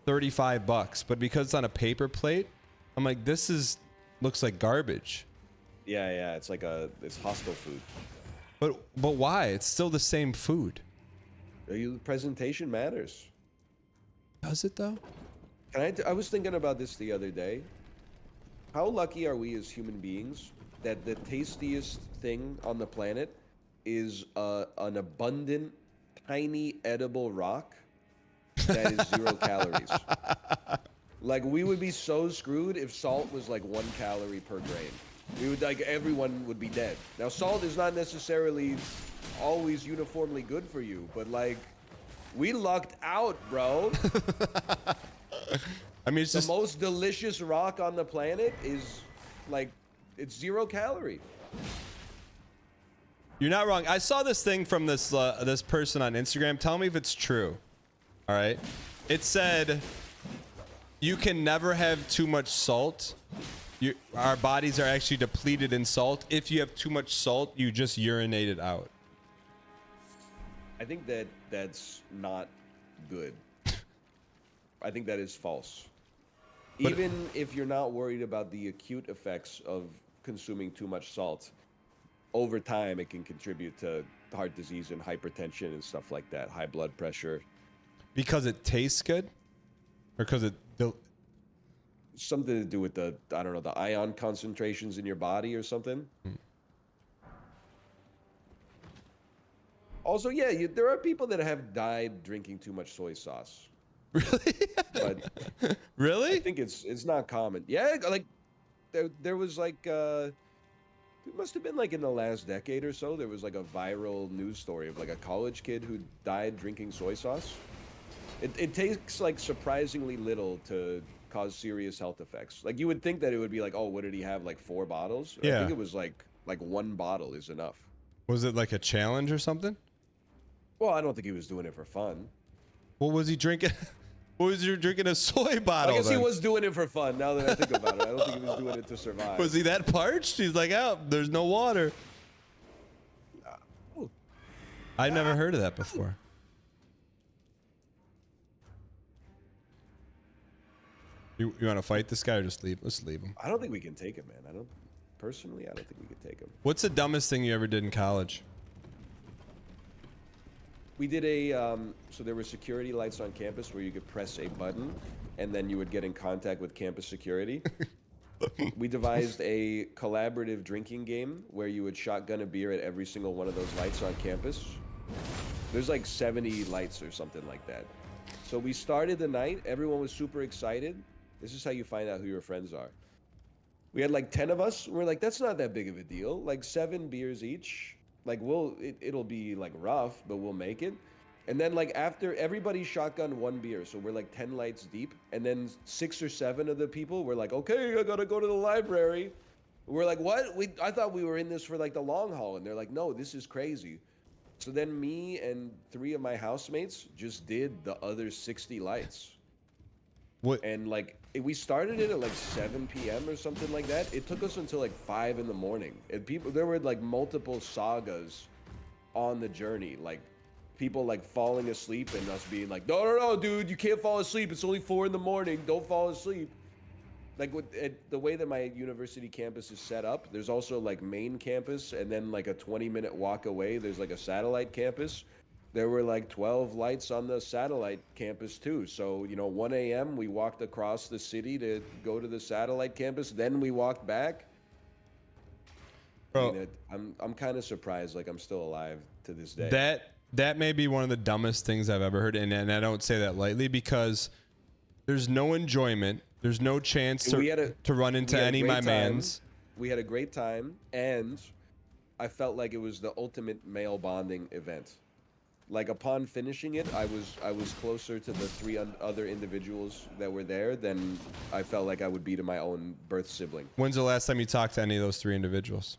Speaker 1: $35. But because it's on a paper plate, I'm like, looks like garbage.
Speaker 2: Yeah, it's hostile food.
Speaker 1: But why? It's still the same food.
Speaker 2: Presentation matters.
Speaker 1: Does it though?
Speaker 2: I was thinking about this the other day. How lucky are we as human beings that the tastiest thing on the planet is an abundant, tiny, edible rock that is 0 calories? Like, we would be so screwed if salt was like 1 calorie per grain. We would, like, everyone would be dead. Now, salt is not necessarily always uniformly good for you, but like, we lucked out, bro.
Speaker 1: I mean, it's
Speaker 2: the
Speaker 1: just
Speaker 2: most delicious rock on the planet is like, it's 0 calorie.
Speaker 1: You're not wrong. I saw this thing from this person on Instagram. Tell me if it's true. All right. It said you can never have too much salt. Our bodies are actually depleted in salt. If you have too much salt, you just urinate it out.
Speaker 2: I think that's not good. I think that is false.
Speaker 1: But
Speaker 2: even if you're not worried about the acute effects of consuming too much salt, over time it can contribute to heart disease and hypertension and stuff like that, high blood pressure.
Speaker 1: Because it tastes good? Or because
Speaker 2: something to do with the ion concentrations in your body or something. Also, yeah, there are people that have died drinking too much soy sauce.
Speaker 1: Really?
Speaker 2: But
Speaker 1: really?
Speaker 2: I think it's not common. Yeah, like there was like it must have been like in the last decade or so, there was like a viral news story of like a college kid who died drinking soy sauce. It takes like surprisingly little to cause serious health effects. Like, you would think that it would be like, oh, what did he have, like 4 bottles?
Speaker 1: Yeah.
Speaker 2: I think it was like 1 bottle is enough.
Speaker 1: Was it like a challenge or something?
Speaker 2: Well, I don't think he was doing it for fun.
Speaker 1: What was he drinking? What was he drinking a soy bottle?
Speaker 2: I guess
Speaker 1: then?
Speaker 2: he was doing it for fun. Now that I think about it, I don't think he was doing it to survive.
Speaker 1: Was he that parched? He's like, oh, there's no water. I've never heard of that before. You want to fight this guy or just leave? Let's leave him.
Speaker 2: I don't think we can take him, man. I don't think we could take him.
Speaker 1: What's the dumbest thing you ever did in college?
Speaker 2: We did so there were security lights on campus where you could press a button and then you would get in contact with campus security. We devised a collaborative drinking game where you would shotgun a beer at every single one of those lights on campus. There's like 70 lights or something like that. So we started the night. Everyone was super excited. This is how you find out who your friends are. We had like 10 of us. We're like, that's not that big of a deal. Like 7 beers each. Like, it'll be like rough, but we'll make it. And then like after everybody shotgun 1 beer, so we're like 10 lights deep. And then 6 or 7 of the people were like, okay, I gotta go to the library. We're like, what? I thought we were in this for like the long haul. And they're like, no, this is crazy. So then me and 3 of my housemates just did the other 60 lights.
Speaker 1: What?
Speaker 2: And like, we started it at like 7 p.m. or something like that. It took us until like 5 in the morning. And there were like multiple sagas on the journey. Like, people like falling asleep and us being like, no, dude, you can't fall asleep. It's only 4 in the morning. Don't fall asleep. Like, the way that my university campus is set up, there's also like main campus, and then like a 20-minute walk away, there's like a satellite campus. There were like 12 lights on the satellite campus too. So, 1 a.m. we walked across the city to go to the satellite campus. Then we walked back.
Speaker 1: Bro,
Speaker 2: I'm kind of surprised. Like, I'm still alive to this day.
Speaker 1: That may be one of the dumbest things I've ever heard, and I don't say that lightly, because there's no enjoyment. There's no chance to run into any of my mans.
Speaker 2: We had a great time, and I felt like it was the ultimate male bonding event. Like, upon finishing it, I was closer to the 3 other individuals that were there than I felt like I would be to my own birth sibling.
Speaker 1: When's the last time you talked to any of those 3 individuals?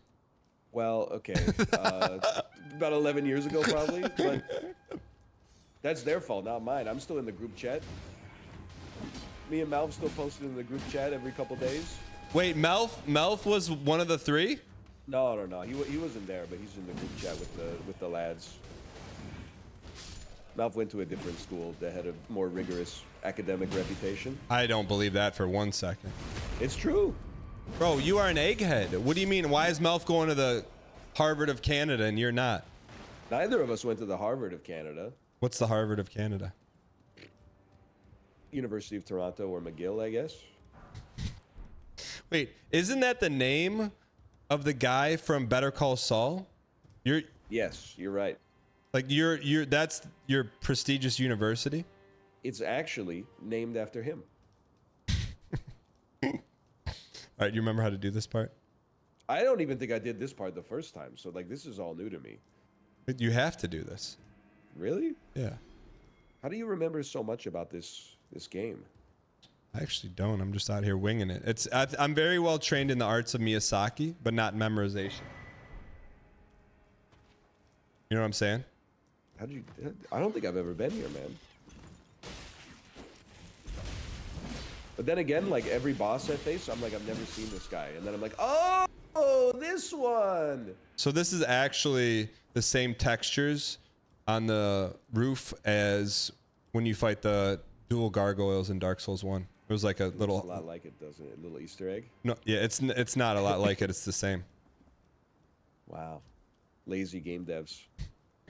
Speaker 2: Well, okay, about 11 years ago, probably. But that's their fault, not mine. I'm still in the group chat. Me and Malv still posted in the group chat every couple days.
Speaker 1: Wait, Melf was one of the three?
Speaker 2: No. He wasn't there, but he's in the group chat with the lads. Malv went to a different school that had a more rigorous academic reputation.
Speaker 1: I don't believe that for 1 second.
Speaker 2: It's true.
Speaker 1: Bro, you are an egghead. What do you mean? Why is Melf going to the Harvard of Canada and you're not?
Speaker 2: Neither of us went to the Harvard of Canada.
Speaker 1: What's the Harvard of Canada?
Speaker 2: University of Toronto or McGill, I guess.
Speaker 1: Wait, isn't that the name of the guy from Better Call Saul?
Speaker 2: Yes, you're right.
Speaker 1: Like that's your prestigious university?
Speaker 2: It's actually named after him.
Speaker 1: All right, you remember how to do this part?
Speaker 2: I don't even think I did this part the first time, so like this is all new to me.
Speaker 1: You have to do this.
Speaker 2: Really?
Speaker 1: Yeah.
Speaker 2: How do you remember so much about this game?
Speaker 1: I actually don't. I'm just out here winging it. I'm very well trained in the arts of Miyazaki, but not memorization. You know what I'm saying?
Speaker 2: I don't think I've ever been here, man. But then again, like every boss I face, I'm like, I've never seen this guy. And then I'm like, oh, this one.
Speaker 1: So this is actually the same textures on the roof as when you fight the dual gargoyles in Dark Souls 1. It was like a little...
Speaker 2: It's a lot like it, doesn't it? A little Easter egg?
Speaker 1: No, yeah, it's not a lot like it. It's the same.
Speaker 2: Wow. Lazy game devs.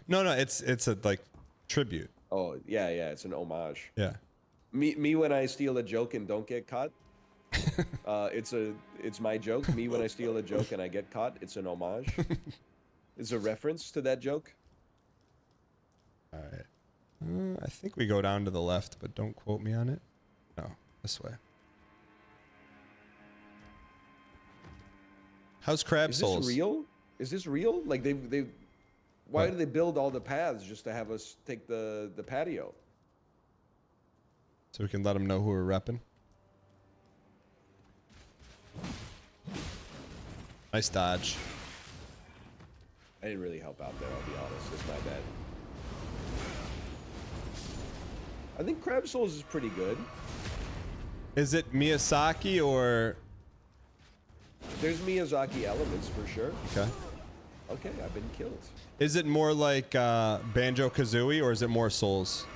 Speaker 1: No, it's a like tribute.
Speaker 2: Oh, yeah, it's an homage.
Speaker 1: Yeah.
Speaker 2: Me when I steal a joke and don't get caught. It's my joke. Me when I steal a joke and I get caught, it's an homage. It's a reference to that joke.
Speaker 1: All right. I think we go down to the left, but don't quote me on it. No, this way. How's Crab Souls?
Speaker 2: Is this real? Is this real? Like they why
Speaker 1: What?
Speaker 2: do they build all the paths just to have us take the patio?
Speaker 1: So we can let them know who we're repping. Nice dodge.
Speaker 2: I didn't really help out there, I'll be honest. It's my bad. I think Crab Souls is pretty good.
Speaker 1: Is it Miyazaki or...
Speaker 2: There's Miyazaki elements for sure.
Speaker 1: Okay.
Speaker 2: Okay, I've been killed.
Speaker 1: Is it more like Banjo-Kazooie or is it more Souls?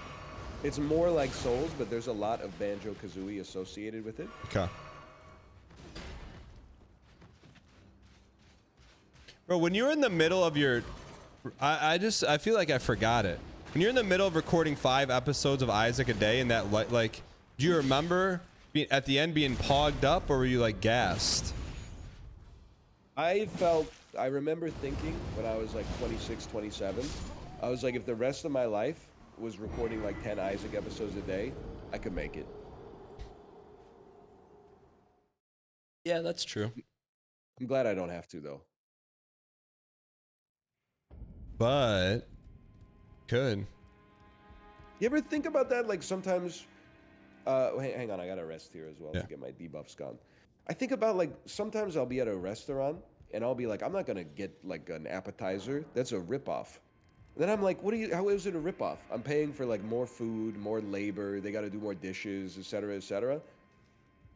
Speaker 2: It's more like Souls, but there's a lot of Banjo-Kazooie associated with it.
Speaker 1: Okay. Bro, when you're in the middle of your... I feel like I forgot it. When you're in the middle of recording 5 episodes of Isaac a day and that, like, do you remember at the end being pogged up or were you, like, gassed?
Speaker 2: I remember thinking when I was like 26, 27, I was like, if the rest of my life was recording like 10 Isaac episodes a day, I could make it.
Speaker 1: Yeah, that's true.
Speaker 2: I'm glad I don't have to, though.
Speaker 1: But could.
Speaker 2: You ever think about that? Like sometimes, hang on, I gotta rest here as well to get my debuffs gone. I think about like sometimes I'll be at a restaurant and I'll be like, I'm not gonna get like an appetizer. That's a ripoff. And then I'm like, how is it a ripoff? I'm paying for like more food, more labor. They got to do more dishes, etc., etc.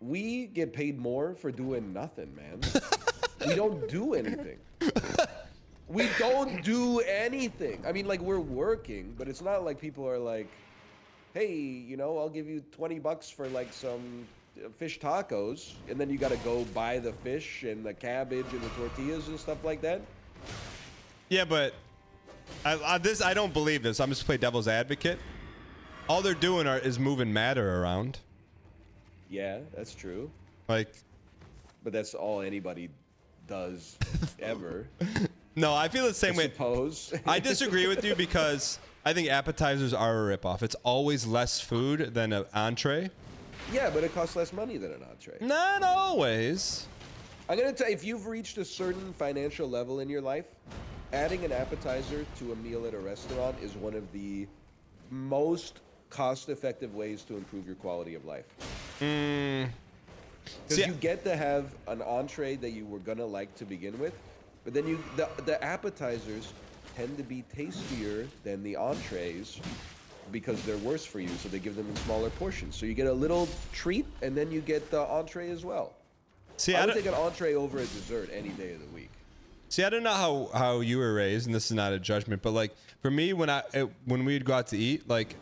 Speaker 2: We get paid more for doing nothing, man. We don't do anything. We don't do anything. I mean, like, we're working, but it's not like people are like, hey, you know, I'll give you $20 for like some fish tacos, and then you got to go buy the fish and the cabbage and the tortillas and stuff like that.
Speaker 1: Yeah, but I don't believe this. I'm just playing devil's advocate. All they're doing is moving matter around.
Speaker 2: Yeah, that's true.
Speaker 1: Like,
Speaker 2: but that's all anybody does ever.
Speaker 1: No, I feel the same way.
Speaker 2: Suppose.
Speaker 1: I disagree with you because I think appetizers are a ripoff. It's always less food than an entree.
Speaker 2: Yeah, but it costs less money than an entree.
Speaker 1: Not always.
Speaker 2: I'm gonna tell you, if you've reached a certain financial level in your life, adding an appetizer to a meal at a restaurant is one of the most cost-effective ways to improve your quality of life. Because you get to have an entree that you were gonna like to begin with, But then the appetizers tend to be tastier than the entrees because they're worse for you, so they give them in smaller portions. So you get a little treat, and then you get the entree as well.
Speaker 1: See,
Speaker 2: I would take an entree over a dessert any day of the week.
Speaker 1: See, I don't know how you were raised, and this is not a judgment, but like for me, when we'd go out to eat, like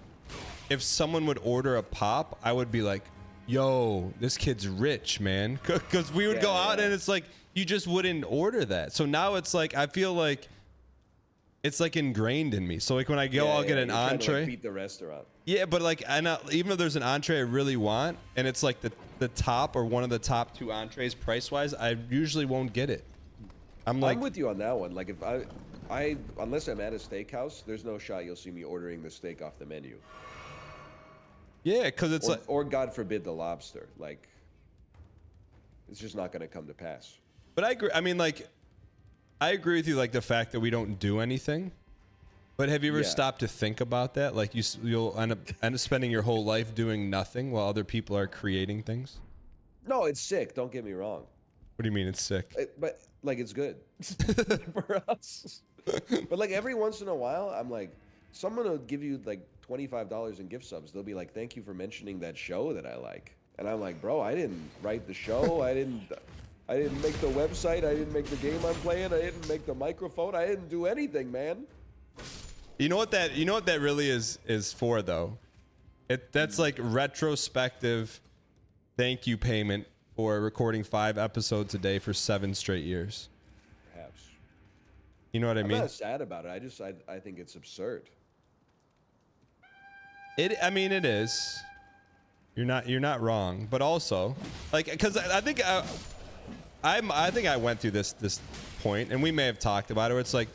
Speaker 1: if someone would order a pop, I would be like, "Yo, this kid's rich, man," because we would go out and it's like you just wouldn't order that. So now it's like I feel like it's like ingrained in me. So like when I go, I'll get an entree.
Speaker 2: To, like, beat the restaurant.
Speaker 1: Yeah, but like even if there's an entree I really want, and it's like the top or one of the top 2 entrees price wise, I usually won't get it. I'm
Speaker 2: with you on that one. Like if I unless I'm at a steakhouse, there's no shot you'll see me ordering the steak off the menu.
Speaker 1: Yeah, because it's
Speaker 2: or God forbid the lobster. Like it's just not going to come to pass.
Speaker 1: But I agree. I mean, like I agree with you. Like the fact that we don't do anything. But have you ever stopped to think about that? Like you'll end up spending your whole life doing nothing while other people are creating things.
Speaker 2: No, it's sick. Don't get me wrong.
Speaker 1: What do you mean it's sick?
Speaker 2: But like it's good for us. But like every once in a while, I'm like, someone will give you like $25 in gift subs. They'll be like, "Thank you for mentioning that show that I like." And I'm like, "Bro, I didn't write the show. I didn't make the website. I didn't make the game I'm playing. I didn't make the microphone. I didn't do anything, man."
Speaker 1: You know what that really is for though? That's like retrospective thank you payment for recording 5 episodes a day for 7 straight years.
Speaker 2: Perhaps.
Speaker 1: You know what I mean?
Speaker 2: I'm not sad about it. I think it's absurd.
Speaker 1: I mean it is. You're not wrong, but also like because I think I went through this point, and we may have talked about it. Where it's like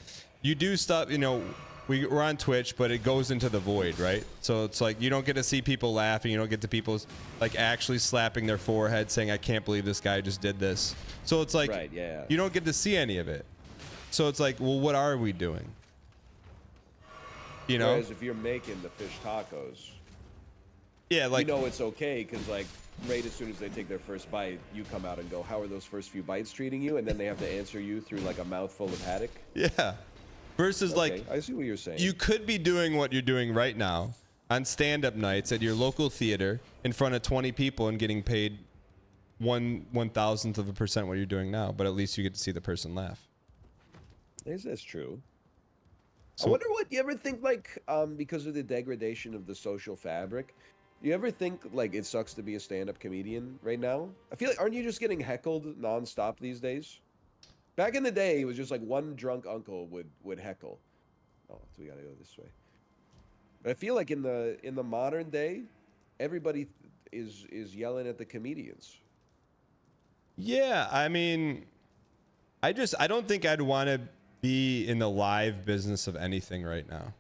Speaker 1: you do stuff, you know. We're on Twitch, but it goes into the void, right? So it's like you don't get to see people laughing. You don't get to people like actually slapping their forehead saying, "I can't believe this guy just did this." So it's like you don't get to see any of it. So it's like, well, what are we doing? You know?
Speaker 2: Whereas if you're making the fish tacos,
Speaker 1: yeah, like
Speaker 2: you know it's okay because like right as soon as they take their first bite, you come out and go, "How are those first few bites treating you?" And then they have to answer you through like a mouthful of haddock.
Speaker 1: Yeah. Versus like
Speaker 2: I see what you're saying.
Speaker 1: You could be doing what you're doing right now on stand-up nights at your local theater in front of 20 people and getting paid 1/1000% what you're doing now, but at least you get to see the person laugh.
Speaker 2: That's true.
Speaker 1: So,
Speaker 2: I wonder what you ever think like because of the degradation of the social fabric. You ever think like it sucks to be a stand-up comedian right now? I feel like aren't you just getting heckled nonstop these days? Back in the day, it was just like one drunk uncle would heckle. Oh, so we gotta go this way. But I feel like in the modern day, everybody is yelling at the comedians.
Speaker 1: Yeah, I mean, I don't think I'd want to be in the live business of anything right now.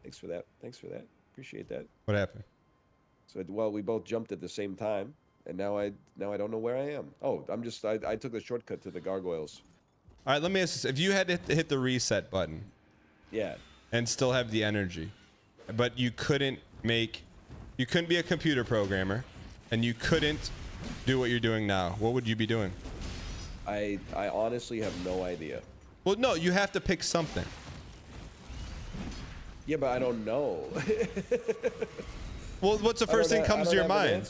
Speaker 2: Thanks for that. Appreciate that.
Speaker 1: What happened?
Speaker 2: So well, we both jumped at the same time, and now I don't know where I am. Oh, I took the shortcut to the gargoyles.
Speaker 1: All right, let me ask this. If you had to hit the reset button and still have the energy, but you couldn't be a computer programmer and you couldn't do what you're doing now, what would you be doing?
Speaker 2: I honestly have no idea.
Speaker 1: Well, no, you have to pick something.
Speaker 2: Yeah, but I don't know.
Speaker 1: Well, what's the first thing comes to your mind?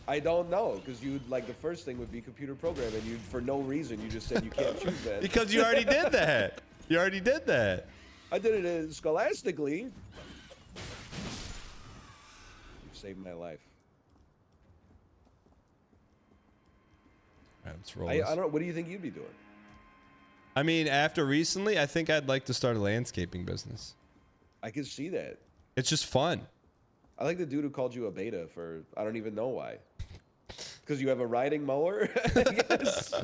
Speaker 2: I don't know, because the first thing would be computer programming. You, for no reason, you just said you can't choose that.
Speaker 1: Because you already did that. You already did that.
Speaker 2: I did it scholastically. You saved my life.
Speaker 1: All right, let's roll
Speaker 2: I
Speaker 1: this.
Speaker 2: don't know. What do you think you'd be doing?
Speaker 1: I mean, after recently, I think I'd like to start a landscaping business.
Speaker 2: I can see that.
Speaker 1: It's just fun.
Speaker 2: I like the dude who called you a beta for, I don't even know why. Because you have a riding mower, I guess.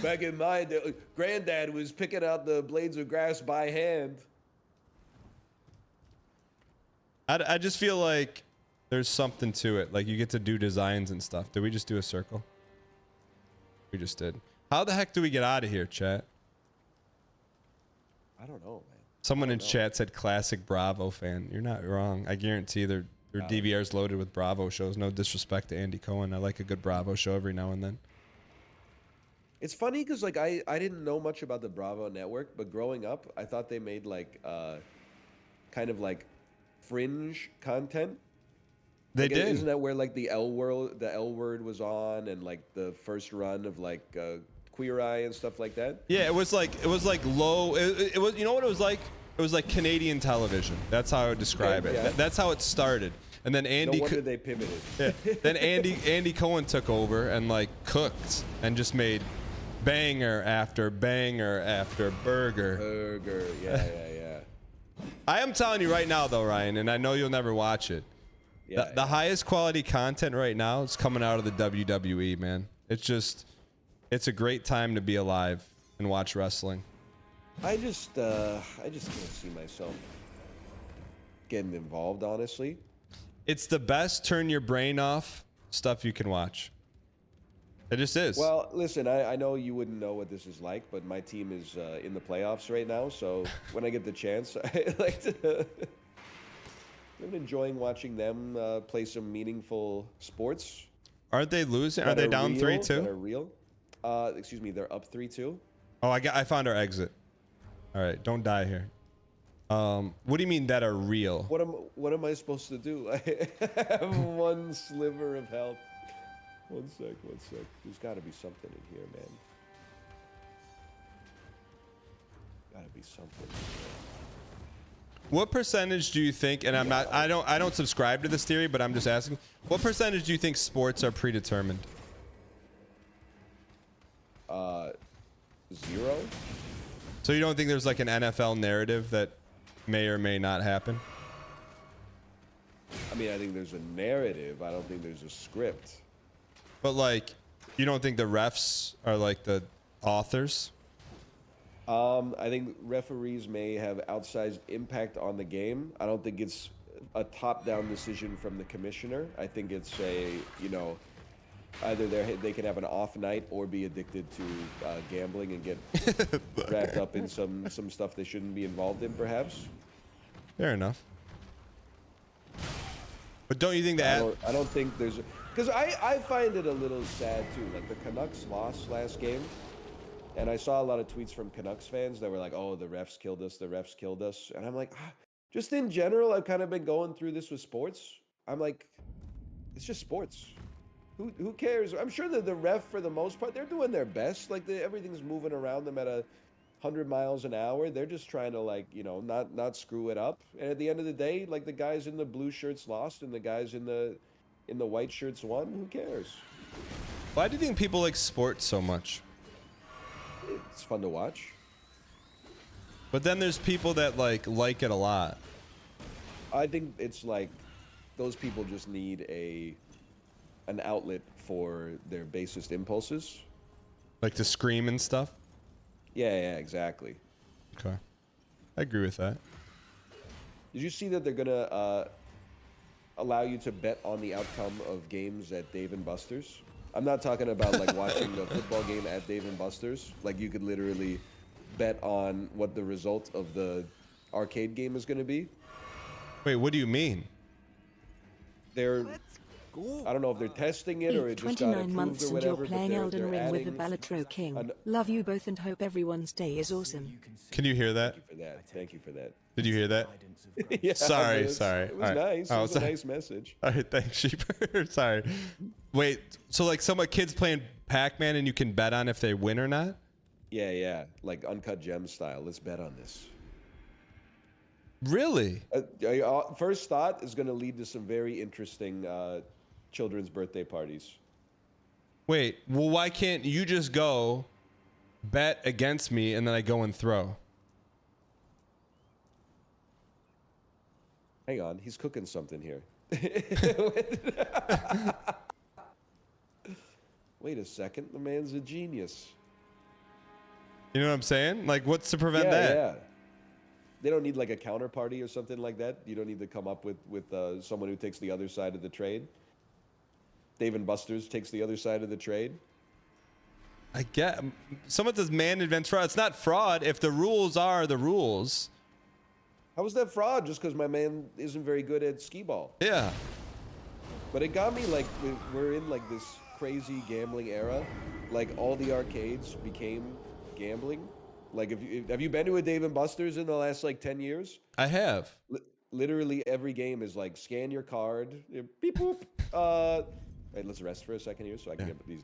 Speaker 2: Back in my day, Granddad was picking out the blades of grass by hand.
Speaker 1: I just feel like there's something to it. Like you get to do designs and stuff. Did we just do a circle? We just did. How the heck do we get out of here, chat?
Speaker 2: I don't know, man.
Speaker 1: Someone in chat said classic Bravo fan. You're not wrong. I guarantee their DVR's loaded with Bravo shows. No disrespect to Andy Cohen. I like a good Bravo show every now and then.
Speaker 2: It's funny because like I didn't know much about the Bravo network, but growing up, I thought they made like kind of like fringe content.
Speaker 1: They
Speaker 2: Like,
Speaker 1: did.
Speaker 2: isn't that where like the L word was on, and like the first run of like Queer Eye and stuff like that?
Speaker 1: Yeah, it was like low. It was, you know what it was like? It was like Canadian television. That's how I would describe it.
Speaker 2: Yeah.
Speaker 1: That's how it started. And then
Speaker 2: No wonder they pivoted.
Speaker 1: Yeah. Then Andy Cohen took over and like cooked and just made banger after burger.
Speaker 2: Burger, yeah.
Speaker 1: I am telling you right now though, Ryan, and I know you'll never watch it.
Speaker 2: Yeah,
Speaker 1: The highest quality content right now is coming out of the WWE, man. It's a great time to be alive and watch wrestling.
Speaker 2: I just can't see myself getting involved, honestly.
Speaker 1: It's the best turn your brain off stuff you can watch. It just is.
Speaker 2: Well, listen, I know you wouldn't know what this is like, but my team is in the playoffs right now, so when I get the chance, I like to. I'm enjoying watching them play some meaningful sports.
Speaker 1: Aren't they losing? Are they down 3-2?
Speaker 2: That are real. Excuse me, they're up 3-2.
Speaker 1: Oh, I found our exit. All right, don't die here. What do you mean that are real?
Speaker 2: What am I supposed to do? I have one sliver of health. One sec. There's got to be something in here, man. Got to be something.
Speaker 1: What percentage do you think, and I don't subscribe to this theory, but I'm just asking, what percentage do you think sports are predetermined?
Speaker 2: 0.
Speaker 1: So you don't think there's like an NFL narrative that may or may not happen?
Speaker 2: I mean, I think there's a narrative. I don't think there's a script.
Speaker 1: But like, you don't think the refs are like the authors?
Speaker 2: I think referees may have outsized impact on the game. I don't think it's a top-down decision from the commissioner. I think it's either they can have an off night or be addicted to gambling and get wrapped up in some stuff they shouldn't be involved in, perhaps.
Speaker 1: Fair enough. But don't you think that?
Speaker 2: I don't think there's because I find it a little sad too. Like the Canucks lost last game. And I saw a lot of tweets from Canucks fans that were like, oh, the refs killed us. And I'm like, just in general, I've kind of been going through this with sports. I'm like, it's just sports. Who cares? I'm sure that the ref, for the most part, they're doing their best. Like everything's moving around them at 100 miles an hour. They're just trying to not screw it up. And at the end of the day, like the guys in the blue shirts lost and the guys in the white shirts won. Who cares?
Speaker 1: Why do you think people like sports so much?
Speaker 2: It's fun to watch.
Speaker 1: But then there's people that like it a lot.
Speaker 2: I think it's like those people just need an outlet for their basest impulses.
Speaker 1: Like to scream and stuff?
Speaker 2: Yeah, exactly.
Speaker 1: Okay. I agree with that.
Speaker 2: Did you see that they're gonna allow you to bet on the outcome of games at Dave & Buster's? I'm not talking about like watching the football game at Dave & Buster's. Like you could literally bet on what the result of the arcade game is going to be.
Speaker 1: Wait, what do you mean?
Speaker 2: I don't know if they're testing it or it just got
Speaker 3: 29
Speaker 2: approved
Speaker 3: months
Speaker 2: or
Speaker 3: and
Speaker 2: whatever.
Speaker 3: you're playing Elden Ring with the
Speaker 2: adding-
Speaker 3: Balatro King. Love you both and hope everyone's day is awesome.
Speaker 1: Can you hear that?
Speaker 2: Thank you for that.
Speaker 1: Did you hear that?
Speaker 2: Yeah,
Speaker 1: Sorry.
Speaker 2: It was
Speaker 1: All right.
Speaker 2: nice.
Speaker 1: Oh,
Speaker 2: It was a
Speaker 1: sorry.
Speaker 2: nice message.
Speaker 1: All right, thanks, Sheeper. Sorry. Wait, so like some kids playing Pac-Man and you can bet on if they win or not?
Speaker 2: Yeah. Like Uncut Gems style. Let's bet on this.
Speaker 1: Really?
Speaker 2: First thought is going to lead to some very interesting children's birthday parties.
Speaker 1: Wait, well, why can't you just go bet against me and then I go and throw?
Speaker 2: Hang on, he's cooking something here. Wait a second, the man's a genius.
Speaker 1: You know what I'm saying? Like, what's to prevent that?
Speaker 2: Yeah. They don't need like a counterparty or something like that. You don't need to come up with someone who takes the other side of the trade. Dave & Buster's takes the other side of the trade.
Speaker 1: I get someone does man advance fraud. It's not fraud if the rules are the rules.
Speaker 2: How is that fraud? Just because my man isn't very good at skee ball.
Speaker 1: Yeah.
Speaker 2: But it got me like we're in like this crazy gambling era like all the arcades became gambling. Like, have you been to a Dave and Buster's in the last like 10 years?
Speaker 1: I have.
Speaker 2: Literally every game is like scan your card, beep boop. Wait, let's rest for a second here so I can get these